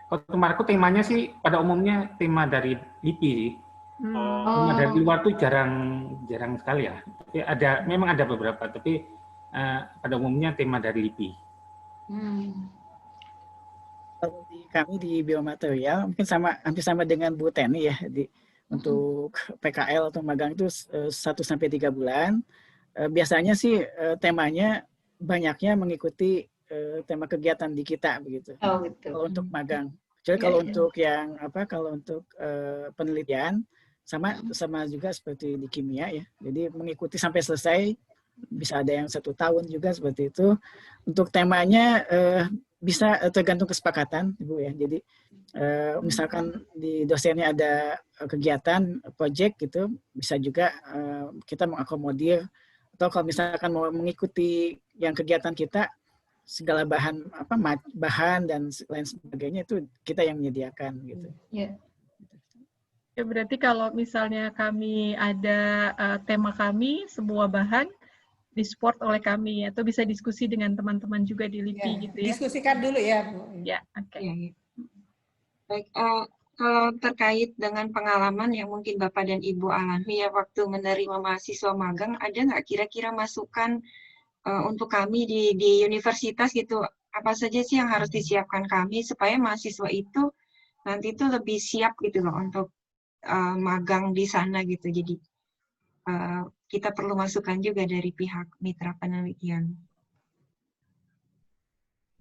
Kalau tempat aku temanya sih pada umumnya tema dari LIPI sih. Tema dari luar tuh jarang sekali ya. Tapi memang ada beberapa, tapi pada umumnya tema dari LIPI. Kalau kami di biomaterial mungkin hampir sama dengan Bu Teni ya. Untuk PKL atau magang itu 1-3 bulan. Biasanya sih temanya banyaknya mengikuti tema kegiatan di kita begitu. Oh, gitu. Kalau untuk magang. Jadi kalau untuk kalau untuk penelitian sama juga seperti di kimia ya. Jadi mengikuti sampai selesai bisa ada yang 1 tahun juga seperti itu. Untuk temanya bisa tergantung kesepakatan, Ibu ya. Jadi misalkan di dosennya ada kegiatan, project gitu, bisa juga kita mengakomodir. Atau kalau misalkan mau mengikuti yang kegiatan kita, segala bahan bahan dan lain sebagainya itu kita yang menyediakan gitu. Yeah. Ya, berarti kalau misalnya kami ada tema kami, semua bahan disupport oleh kami, atau bisa diskusi dengan teman-teman juga di LIPI Ya, gitu ya. diskusikan dulu ya, Bu. Ya, oke. Ya, ya. Baik, kalau terkait dengan pengalaman yang mungkin Bapak dan Ibu alami ya waktu menerima mahasiswa magang, ada nggak kira-kira masukan untuk kami di universitas gitu, apa saja sih yang harus disiapkan kami supaya mahasiswa itu nanti itu lebih siap gitu loh untuk magang di sana gitu. Jadi kita perlu masukan juga dari pihak mitra penelitian.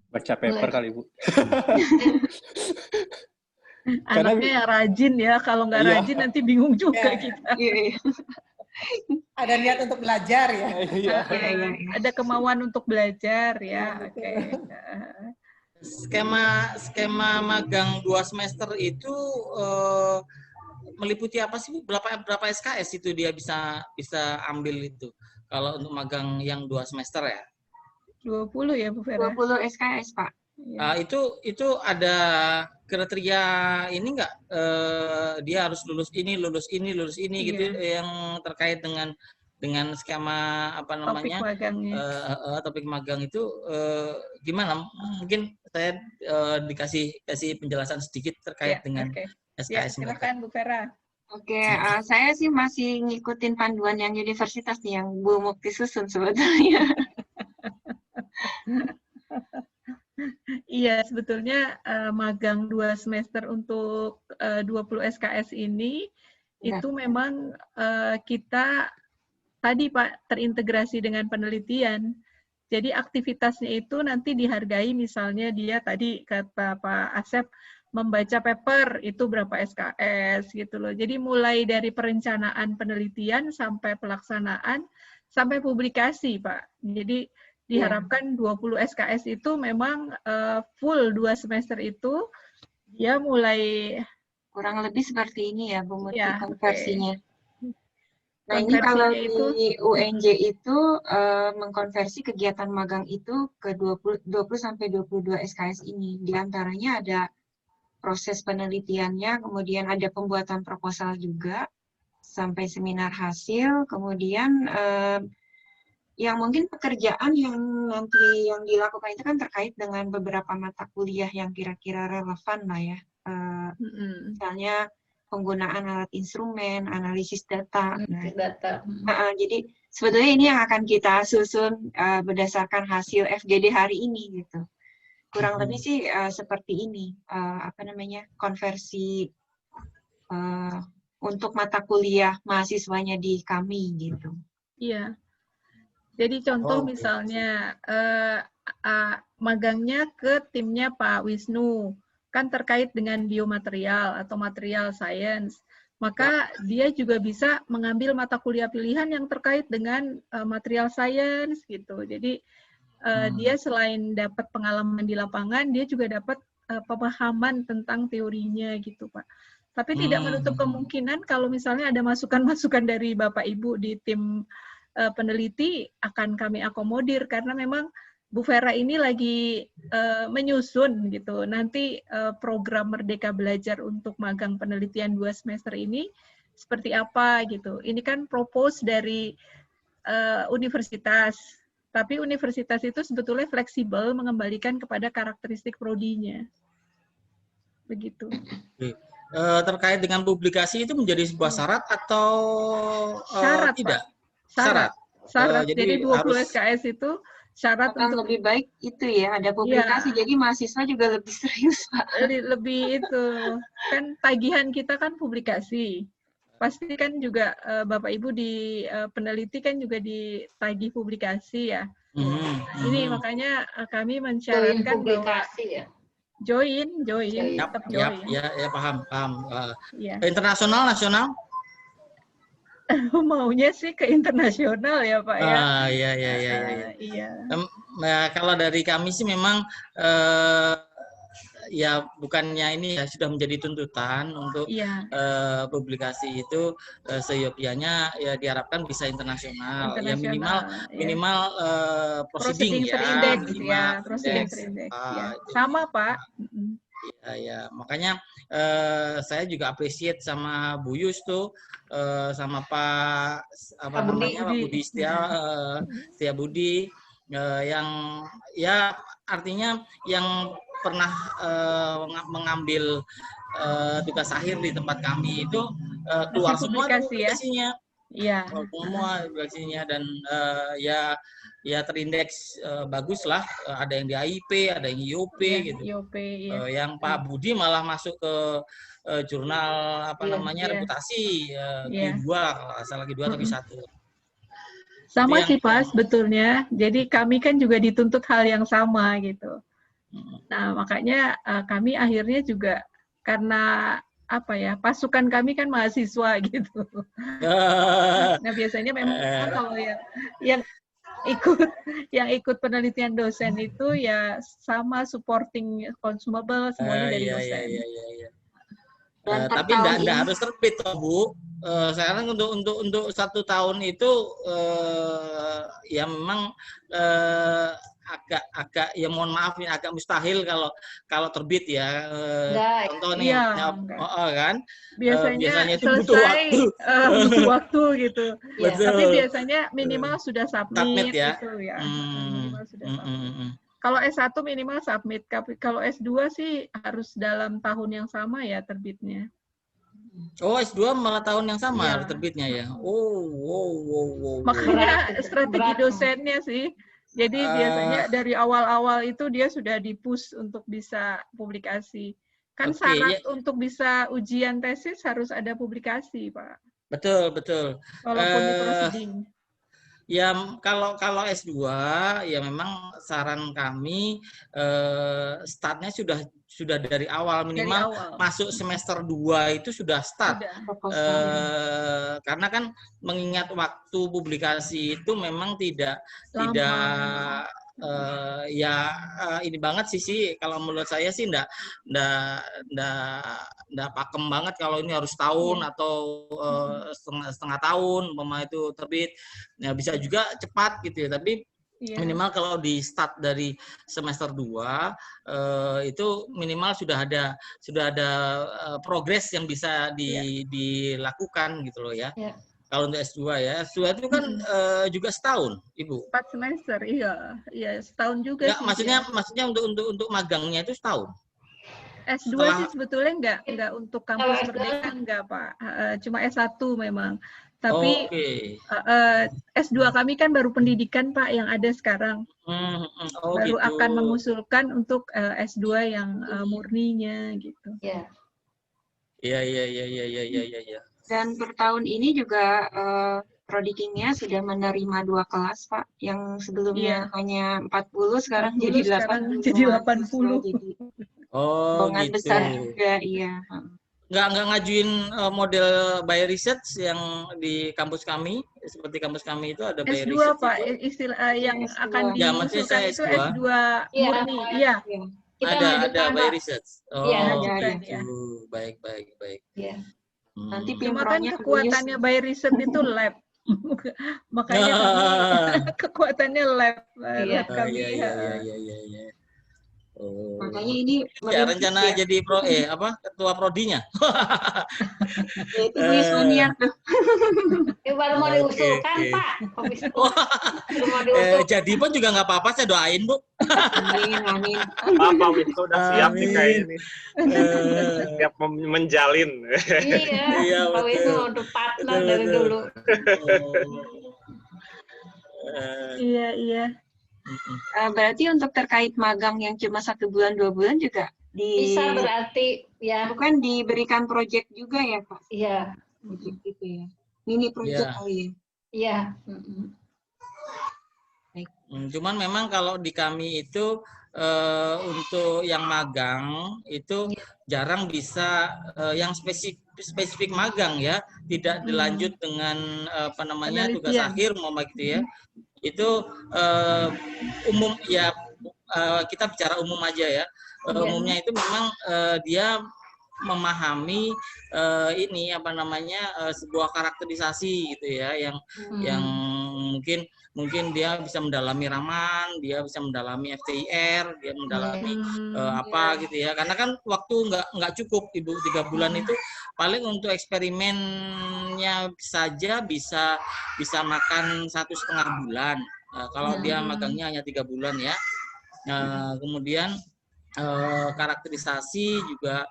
Baca paper kali, Bu. Anaknya yang rajin ya, kalau nggak rajin nanti bingung juga kita. Iya. Ada niat untuk belajar ya. Ada kemauan untuk belajar ya. Oke. Skema magang 2 semester itu meliputi apa sih, Bu? Berapa SKS itu dia bisa ambil itu kalau untuk magang yang 2 semester ya? 20 ya, Bu Vera? 20 SKS, Pak. Itu ada kriteria ini nggak? Dia harus lulus ini gitu, yang terkait dengan skema apa namanya? Topik magangnya. Topik magang itu gimana? Mungkin saya dikasih penjelasan sedikit terkait dengan SKS. Silakan Bu Vera. Oke, saya sih masih ngikutin panduan yang universitas nih, yang Bu Mukti susun sebetulnya. Iya, sebetulnya magang 2 semester untuk 20 SKS ini itu memang kita tadi Pak terintegrasi dengan penelitian. Jadi aktivitasnya itu nanti dihargai, misalnya dia tadi kata Pak Asep membaca paper itu berapa SKS gitu loh. Jadi mulai dari perencanaan penelitian sampai pelaksanaan sampai publikasi Pak. Jadi diharapkan 20 SKS itu memang full 2 semester itu dia mulai kurang lebih seperti ini ya Bu Muti konversinya. Nah ini Konversinya kalau itu, di UNJ itu mengkonversi kegiatan magang itu ke 20 sampai 22 SKS ini. Di antaranya ada proses penelitiannya, kemudian ada pembuatan proposal juga, sampai seminar hasil, kemudian yang mungkin pekerjaan yang nanti yang dilakukan itu kan terkait dengan beberapa mata kuliah yang kira-kira relevan lah ya. Misalnya penggunaan alat instrumen, analisis data. Jadi sebetulnya ini yang akan kita susun berdasarkan hasil FGD hari ini gitu. Kurang lebih sih seperti ini, konversi untuk mata kuliah mahasiswanya di kami gitu. Iya. Jadi contoh misalnya magangnya ke timnya Pak Wisnu, kan terkait dengan biomaterial atau material science, maka dia juga bisa mengambil mata kuliah pilihan yang terkait dengan material science gitu. Jadi dia selain dapat pengalaman di lapangan, dia juga dapat pemahaman tentang teorinya gitu Pak. Tapi tidak menutup kemungkinan kalau misalnya ada masukan-masukan dari Bapak Ibu di tim peneliti akan kami akomodir, karena memang Bu Vera ini lagi menyusun gitu. Nanti program Merdeka Belajar untuk magang penelitian 2 semester ini seperti apa gitu. Ini kan propose dari universitas, tapi universitas itu sebetulnya fleksibel mengembalikan kepada karakteristik prodinya. Begitu. Terkait dengan publikasi itu menjadi sebuah syarat atau syarat, tidak? Pak. Syarat. Jadi 20 harus... SKS itu syarat untuk lebih baik itu ya, ada publikasi. Jadi mahasiswa juga lebih serius, Pak. Lebih itu. Kan tagihan kita kan publikasi. Pasti kan juga Bapak Ibu di peneliti kan juga ditagih publikasi ya. Ini makanya kami mensyaratkan publikasi ya. Join, tetap join. Ya, paham. Internasional, nasional? maunya sih ke internasional ya Pak ya. Iya. Iya. Kalau dari kami sih memang ya bukannya ini ya sudah menjadi tuntutan untuk publikasi itu seyogyanya ya diharapkan bisa internasional. Ya minimal proceeding ya, proceeding index ya. Sama Pak. Ya, makanya saya juga appreciate sama Bu Yus tuh sama Pak Budi Setia Budi yang ya artinya yang pernah mengambil tugas akhir di tempat kami itu keluar semua publikasinya. Iya. Semua publikasinya dan ya terindeks bagus lah. Ada yang di AIP, ada yang IOP gitu. IOP, yang Pak Budi malah masuk ke jurnal reputasi Q2 kalau salah Q2 atau Q1. Sama sih Pak sebetulnya. Jadi kami kan juga dituntut hal yang sama gitu. Nah, makanya kami akhirnya juga karena pasukan kami kan mahasiswa gitu. Nah, biasanya memang kalau yang ikut penelitian dosen itu ya sama supporting consumable semuanya dari dosen. Iya. Tapi enggak harus terbit toh, Bu. Sekarang untuk 1 tahun itu ya memang agak ya mohon maaf ya agak mustahil kalau terbit ya. Contohnya kan biasanya itu butuh waktu. Butuh waktu gitu. Betul. Tapi biasanya minimal sudah submit ya. gitu ya. Minimal sudah submit. Kalau S1 minimal submit, kalau S2 sih harus dalam tahun yang sama ya terbitnya. Oh, S2 malah tahun yang sama terbitnya ya. Wow. Makanya strategi dosennya sih. Jadi biasanya dari awal-awal itu dia sudah di-push untuk bisa publikasi. Kan syarat untuk bisa ujian tesis harus ada publikasi, Pak. Betul. Walaupun di proceeding. Ya kalau S2 ya memang saran kami startnya sudah dari awal minimal masuk semester 2 itu sudah start. Karena kan mengingat waktu publikasi itu memang tidak ini banget sih kalau menurut saya sih enggak pakem banget kalau ini harus tahun atau setengah tahun umpama itu terbit. Ya bisa juga cepat gitu ya, tapi minimal kalau di start dari semester 2 itu minimal sudah ada progres yang bisa dilakukan gitu loh ya. Kalau untuk S2 ya, S2 itu kan juga setahun, Ibu. 4 semester, iya setahun juga. Maksudnya untuk magangnya itu setahun. S2 sih sebetulnya enggak untuk kampus Merdeka enggak, Pak. Cuma S1 memang. Tapi S2 kami kan baru pendidikan, Pak, yang ada sekarang. Baru akan mengusulkan untuk S2 yang murninya gitu. Iya. Dan per tahun ini juga Prodikimia sudah menerima 2 kelas, Pak. Yang sebelumnya hanya 40, sekarang jadi 80. Jadi 80. Jadi gitu. Besar juga, iya. Nggak ngajuin model by research yang di kampus kami, seperti kampus kami itu ada by S2, research. Pak, istilah yang akan diusulkan itu S2 murni. Iya. Ada by research. Gitu. Baik. Iya. Nanti cuma kan kekuatannya by research itu lab. Makanya kekuatannya lab kami. Iya. Makanya ini rencana jadi ketua prodinya. Itu Bu Yusmania tuh. Baru mau diusulkan, Pak. Jadi pun juga nggak apa-apa, saya doain, Bu. Amin. Pak Wisnu udah siap nih kayak ini. Siap menjalin. Iya, Pak Wisnu udah partner dari dulu. Iya. Berarti untuk terkait magang yang cuma 1 bulan 2 bulan juga bisa berarti ya. Bukan diberikan proyek juga ya, Pak? Iya. Gitu ya. Mini proyek kali ya. Iya. Cuman memang kalau di kami itu untuk yang magang itu jarang bisa yang spesifik magang ya, tidak dilanjut dengan apa namanya tugas akhir mau gitu ya. Itu umum ya, kita bicara umum aja ya. Umumnya itu memang dia memahami ini apa namanya sebuah karakterisasi gitu ya, yang mungkin dia bisa mendalami Raman, dia bisa mendalami FTIR, dia mendalami apa gitu ya, karena kan waktu nggak cukup Ibu, 3 bulan itu paling untuk eksperimennya saja bisa makan 1,5 bulan. Kalau dia magangnya hanya 3 bulan ya. Kemudian karakterisasi juga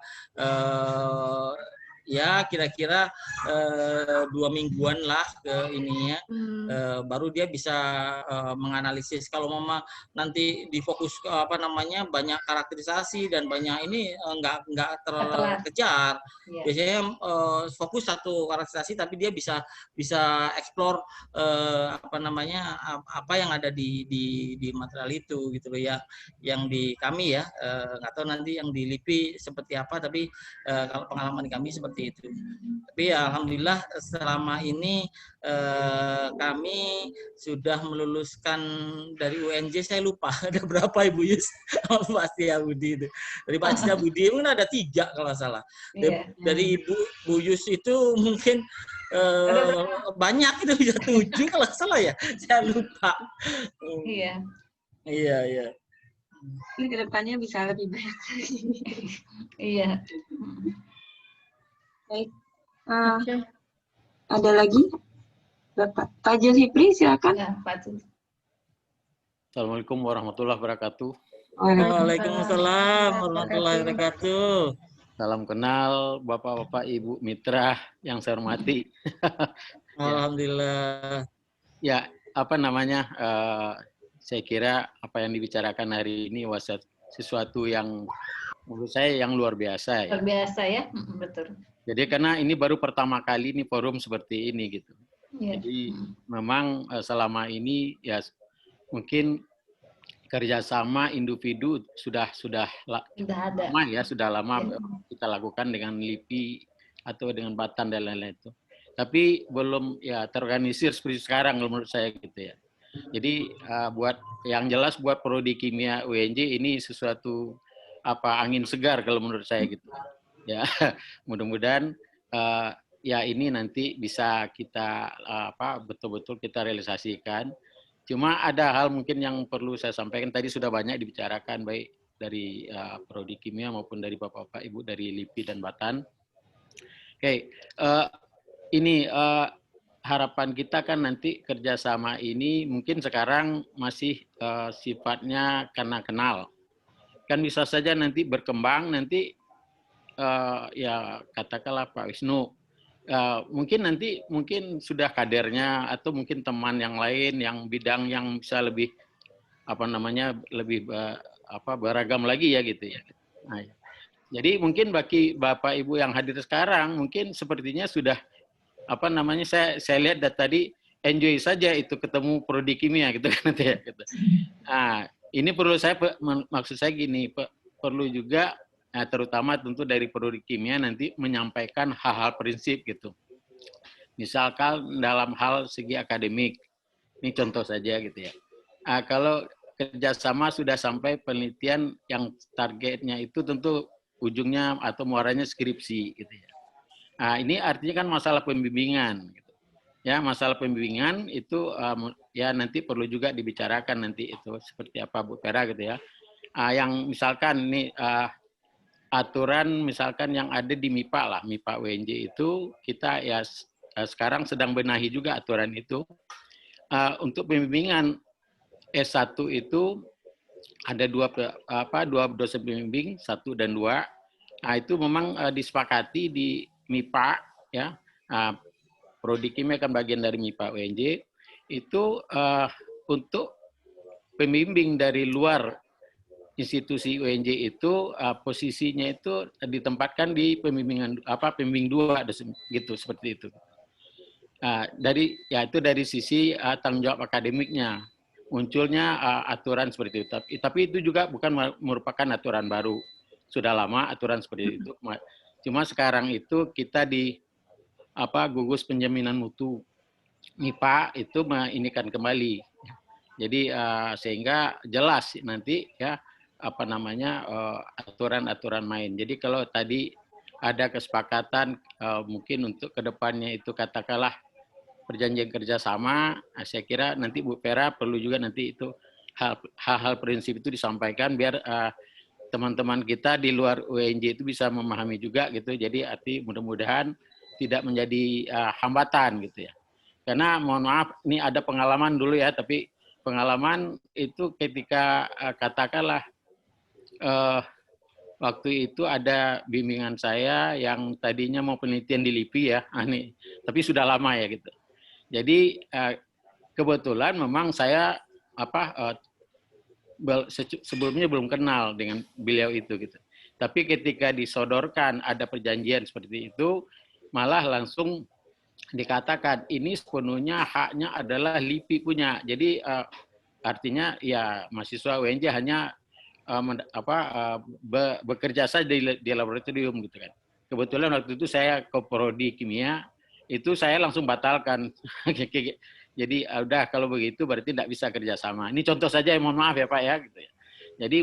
ya kira-kira 2 mingguan lah ke ininya, baru dia bisa menganalisis. Kalau mama nanti difokus ke apa namanya banyak karakterisasi dan banyak ini nggak terkejar. Biasanya fokus satu karakterisasi tapi dia bisa explore apa namanya apa yang ada di material itu gitu loh ya, yang di kami ya, nggak tahu nanti yang di LIPI seperti apa, tapi kalau pengalaman kami seperti itu. Tapi ya alhamdulillah selama ini kami sudah meluluskan dari UNJ, saya lupa ada berapa Ibu Yus, pasti ya Budi itu. Dari Pak Cita Budi mungkin ada 3 kalau nggak salah. Dari Bu Yus itu mungkin banyak, itu bisa 7 kalau nggak salah ya, saya lupa. Iya. Ini kedepannya bisa lebih banyak. Iya. Baik. Ada lagi? Bapak Pak Zulkifli, silakan. Ya, Pak Zulkifli. Assalamualaikum warahmatullahi wabarakatuh. Waalaikumsalam warahmatullahi wabarakatuh. Salam kenal Bapak-bapak, Ibu, mitra yang saya hormati. Alhamdulillah. Ya, apa namanya? Saya kira apa yang dibicarakan hari ini sesuatu yang menurut saya yang luar biasa. Luar biasa ya, betul. Jadi karena ini baru pertama kali ini forum seperti ini gitu. Jadi memang selama ini ya mungkin kerjasama individu sudah ada. Lama ya, sudah lama kita lakukan dengan LIPI atau dengan Batan dan lain-lain itu. Tapi belum ya terorganisir seperti sekarang menurut saya gitu ya. Jadi buat yang jelas buat prodi kimia UNJ ini sesuatu angin segar kalau menurut saya gitu. Ya, mudah-mudahan ya ini nanti bisa kita betul-betul kita realisasikan. Cuma ada hal mungkin yang perlu saya sampaikan, tadi sudah banyak dibicarakan baik dari prodi kimia maupun dari Bapak-bapak Ibu dari LIPI dan Batan. Oke, ini harapan kita kan nanti kerjasama ini mungkin sekarang masih sifatnya karena kenal. Kan bisa saja nanti berkembang nanti ya katakanlah Pak Wisnu mungkin sudah kadernya atau mungkin teman yang lain yang bidang yang bisa lebih lebih beragam lagi ya gitu ya. Nah, jadi mungkin bagi Bapak Ibu yang hadir sekarang mungkin sepertinya sudah saya lihat tadi enjoy saja itu ketemu prodi kimia gitu kan ya gitu. Nah, ini perlu maksud saya gini, perlu juga terutama tentu dari prodi kimia nanti menyampaikan hal-hal prinsip gitu. Misalkan dalam hal segi akademik, ini contoh saja gitu ya. Kalau kerjasama sudah sampai penelitian yang targetnya itu tentu ujungnya atau muaranya skripsi gitu ya. Ini artinya kan masalah pembimbingan. Gitu. Ya, masalah pembimbingan itu ya nanti perlu juga dibicarakan nanti itu seperti apa Bu Vera gitu ya. Yang misalkan ini aturan misalkan yang ada di MIPA lah, MIPA UNJ itu kita ya sekarang sedang benahi juga aturan itu. Untuk pembimbingan S1 itu ada dua dosen pembimbing, 1 dan 2. Itu memang disepakati di MIPA ya. Prodi kimia kan bagian dari MIPA UNJ itu untuk pembimbing dari luar institusi UNJ itu posisinya itu ditempatkan di pembimbing 2 gitu seperti itu. Itu dari sisi tanggung jawab akademiknya. munculnya aturan seperti itu. Tapi itu juga bukan merupakan aturan baru. Sudah lama aturan seperti itu. Cuma sekarang itu kita di gugus penjaminan mutu MIPA itu menginikan kembali. Jadi sehingga jelas nanti ya aturan-aturan main. Jadi kalau tadi ada kesepakatan mungkin untuk kedepannya itu katakanlah perjanjian kerjasama, saya kira nanti Bu Vera perlu juga nanti itu hal-hal prinsip itu disampaikan biar teman-teman kita di luar UNJ itu bisa memahami juga gitu. Jadi mudah-mudahan tidak menjadi hambatan gitu ya. Karena mohon maaf ini ada pengalaman dulu ya, tapi pengalaman itu ketika katakanlah waktu itu ada bimbingan saya yang tadinya mau penelitian di LIPI ya, tapi sudah lama ya gitu. Jadi kebetulan memang saya sebelumnya belum kenal dengan beliau itu gitu. Tapi ketika disodorkan ada perjanjian seperti itu, malah langsung dikatakan ini sepenuhnya haknya adalah LIPI punya. Jadi artinya ya mahasiswa UNJ hanya bekerja saja di laboratorium gitu kan. Kebetulan waktu itu saya ke prodi kimia, itu saya langsung batalkan. Jadi udah kalau begitu berarti tidak bisa kerjasama. Ini contoh saja, mohon maaf ya Pak ya. Gitu ya. Jadi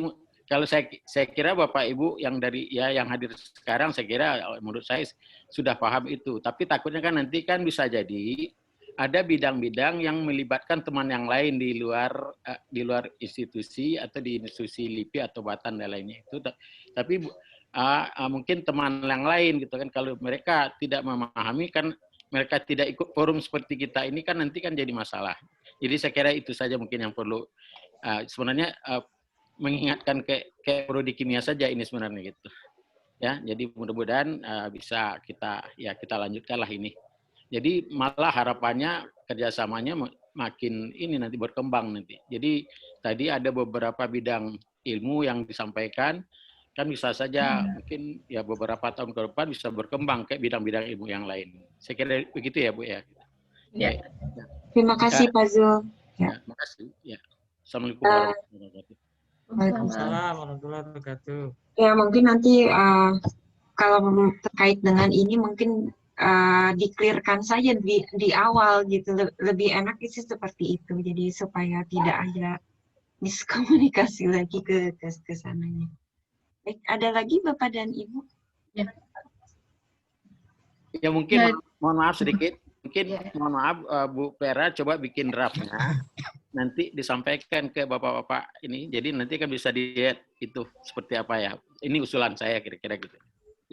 kalau saya kira Bapak Ibu yang yang hadir sekarang, saya kira menurut saya sudah paham itu. Tapi takutnya kan nanti kan bisa jadi ada bidang-bidang yang melibatkan teman yang lain di luar institusi atau di institusi LIPI atau Batan dan lainnya itu. Tapi mungkin teman yang lain gitu kan, kalau mereka tidak memahami kan mereka tidak ikut forum seperti kita ini kan nanti kan jadi masalah. Jadi saya kira itu saja mungkin yang perlu sebenarnya mengingatkan ke prodi kimia saja ini sebenarnya gitu. Ya, jadi mudah-mudahan bisa kita lanjutkanlah ini. Jadi malah harapannya kerjasamanya makin ini nanti berkembang nanti. Jadi tadi ada beberapa bidang ilmu yang disampaikan, kan bisa saja mungkin ya beberapa tahun ke depan bisa berkembang ke bidang-bidang ilmu yang lain. Saya kira begitu ya Bu ya. Ya. Terima kasih Pak Zul. Ya, terima kasih. Ya. Assalamualaikum warahmatullahi wabarakatuh. Waalaikumsalam warahmatullahi wabarakatuh. Ya mungkin nanti kalau terkait dengan ini mungkin di-clearkan saja di awal gitu, lebih enak sih seperti itu, jadi supaya tidak ada miskomunikasi lagi ke sananya. Baik, ada lagi Bapak dan Ibu? Ya mungkin mohon maaf sedikit, mohon maaf Bu Vera coba bikin draftnya, nanti disampaikan ke Bapak-Bapak ini, jadi nanti kan bisa dilihat itu seperti apa ya. Ini usulan saya kira-kira gitu.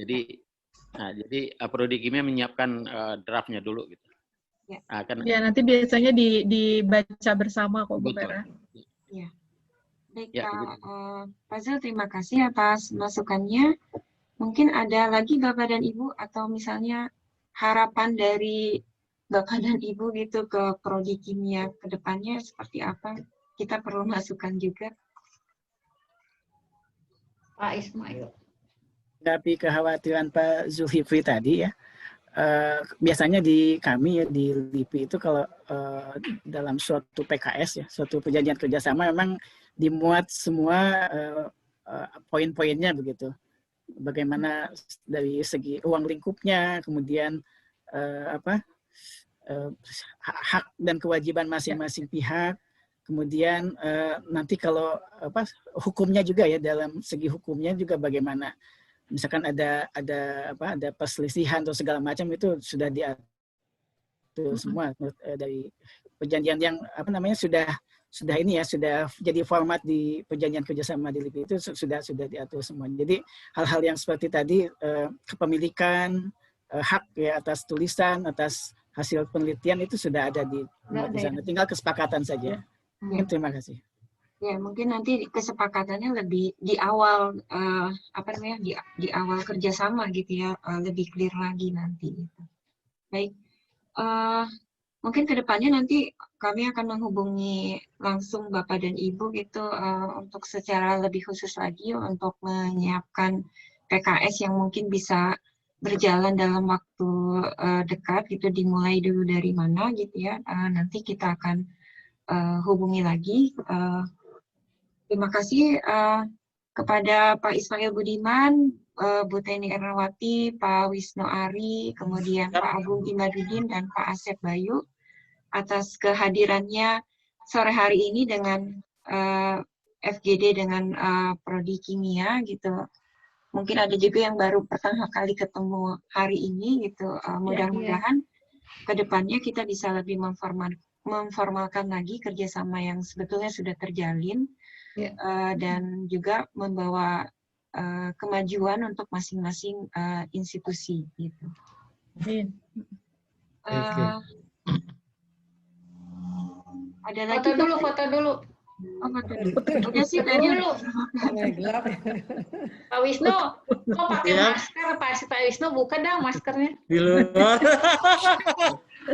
Jadi prodi kimia menyiapkan draftnya dulu gitu. Ya nanti biasanya dibaca bersama kok Bu Vera. Ya. Baik, Pak Zul, terima kasih atas masukannya. Mungkin ada lagi Bapak dan Ibu atau misalnya harapan dari Bapak dan Ibu gitu ke prodi kimia ke depannya seperti apa? Kita perlu masukan juga. Pak Ismail. Tapi kekhawatiran Pak Zulkifli tadi ya, biasanya di kami ya di LIPI itu kalau dalam suatu PKS ya, suatu perjanjian kerjasama memang dimuat semua poin-poinnya begitu. Bagaimana dari segi ruang lingkupnya, kemudian hak dan kewajiban masing-masing pihak, kemudian nanti kalau hukumnya juga ya, dalam segi hukumnya juga bagaimana. Misalkan ada perselisihan atau segala macam itu sudah diatur semua dari perjanjian yang sudah ini ya, sudah jadi format di perjanjian kerjasama di LIPI itu sudah diatur semua. Jadi hal-hal yang seperti tadi kepemilikan, hak ya atas tulisan, atas hasil penelitian itu sudah ada di sana. Tinggal kesepakatan saja. Terima kasih. Ya, mungkin nanti kesepakatannya lebih di awal di awal kerjasama gitu ya, lebih clear lagi nanti. Gitu. Baik, mungkin kedepannya nanti kami akan menghubungi langsung Bapak dan Ibu gitu untuk secara lebih khusus lagi untuk menyiapkan PKS yang mungkin bisa berjalan dalam waktu dekat gitu, dimulai dulu dari mana gitu ya. Nanti kita akan hubungi lagi. Terima kasih kepada Pak Ismail Budiman, Bu Teni Ernawati, Pak Wisnu Ari, kemudian Pak Agung Imadudin, dan Pak Asep Bayu atas kehadirannya sore hari ini dengan FGD dengan Prodi Kimia gitu. Mungkin ada juga yang baru pertama kali ketemu hari ini gitu. Mudah-mudahan kedepannya kita bisa lebih memformalkan lagi kerjasama yang sebetulnya sudah terjalin dan juga membawa kemajuan untuk masing-masing institusi gitu. Ada lagi foto dulu. Oh, udah sih tadi dulu. Pak Wisnu, kok pakai masker? Pak Wisnu buka dong maskernya. Di luar.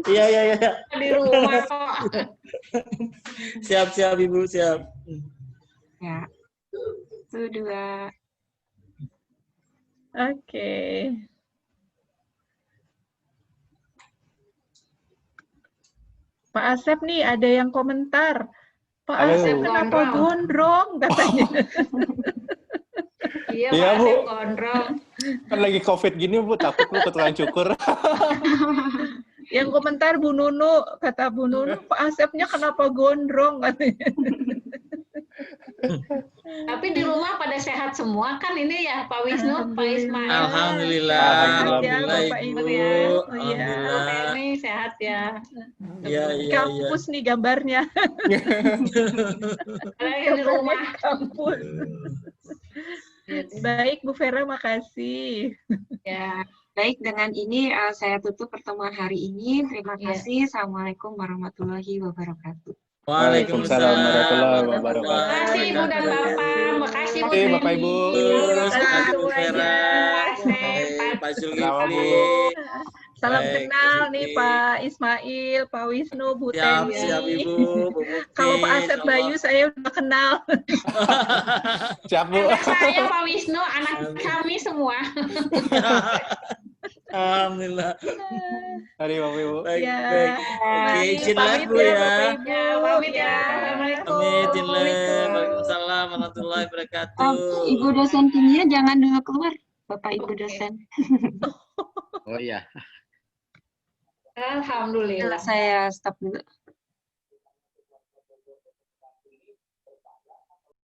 Iya. Di rumah kok. Siap Ibu, siap. Ya. 1, 2. Oke. Pak Asep nih ada yang komentar. Pak Asep kenapa gondrong katanya. Iya, Pak Asep gondrong. Kan lagi COVID gini, Bu, takut Bu ketukang cukur. Yang komentar Bu Nunu, kata Bu Nunu, Pak Asepnya kenapa gondrong katanya. Tapi di rumah pada sehat semua kan ini ya, Pak Wisnu, Pak Ismail. Alhamdulillah. Bapak Ibu. Alhamdulillah. Ini sehat ya. Iya. Kampus nih gambarnya. Lagi di rumah. Kampus. Baik, Bu Vera, makasih. Ya. Baik, dengan ini saya tutup pertemuan hari ini. Terima kasih. Assalamualaikum warahmatullahi wabarakatuh. Waalaikumsalam warahmatullahi wabarakatuh. Terima kasih Ibu dan Bapak. Makasih Bu Terima Bapak Ibu. Pak Zulkifli. Salam kenal nih Pak Ismail, Pak Wisnu, Bu Teni. Siap Ibu. Kalau Pak Asep Bayu saya udah kenal. Siap Bu. Saya Pak Wisnu, anak kami semua. Alhamdulillah. Hari Bapak Ibu. Baik. Oke, izin lah Bu ya. Pamit ya. Assalamualaikum. Waalaikumsalam warahmatullahi wabarakatuh. Ibu dosen kimia jangan dulu keluar, Bapak Ibu dosen. Oh iya. Alhamdulillah. Saya stop dulu.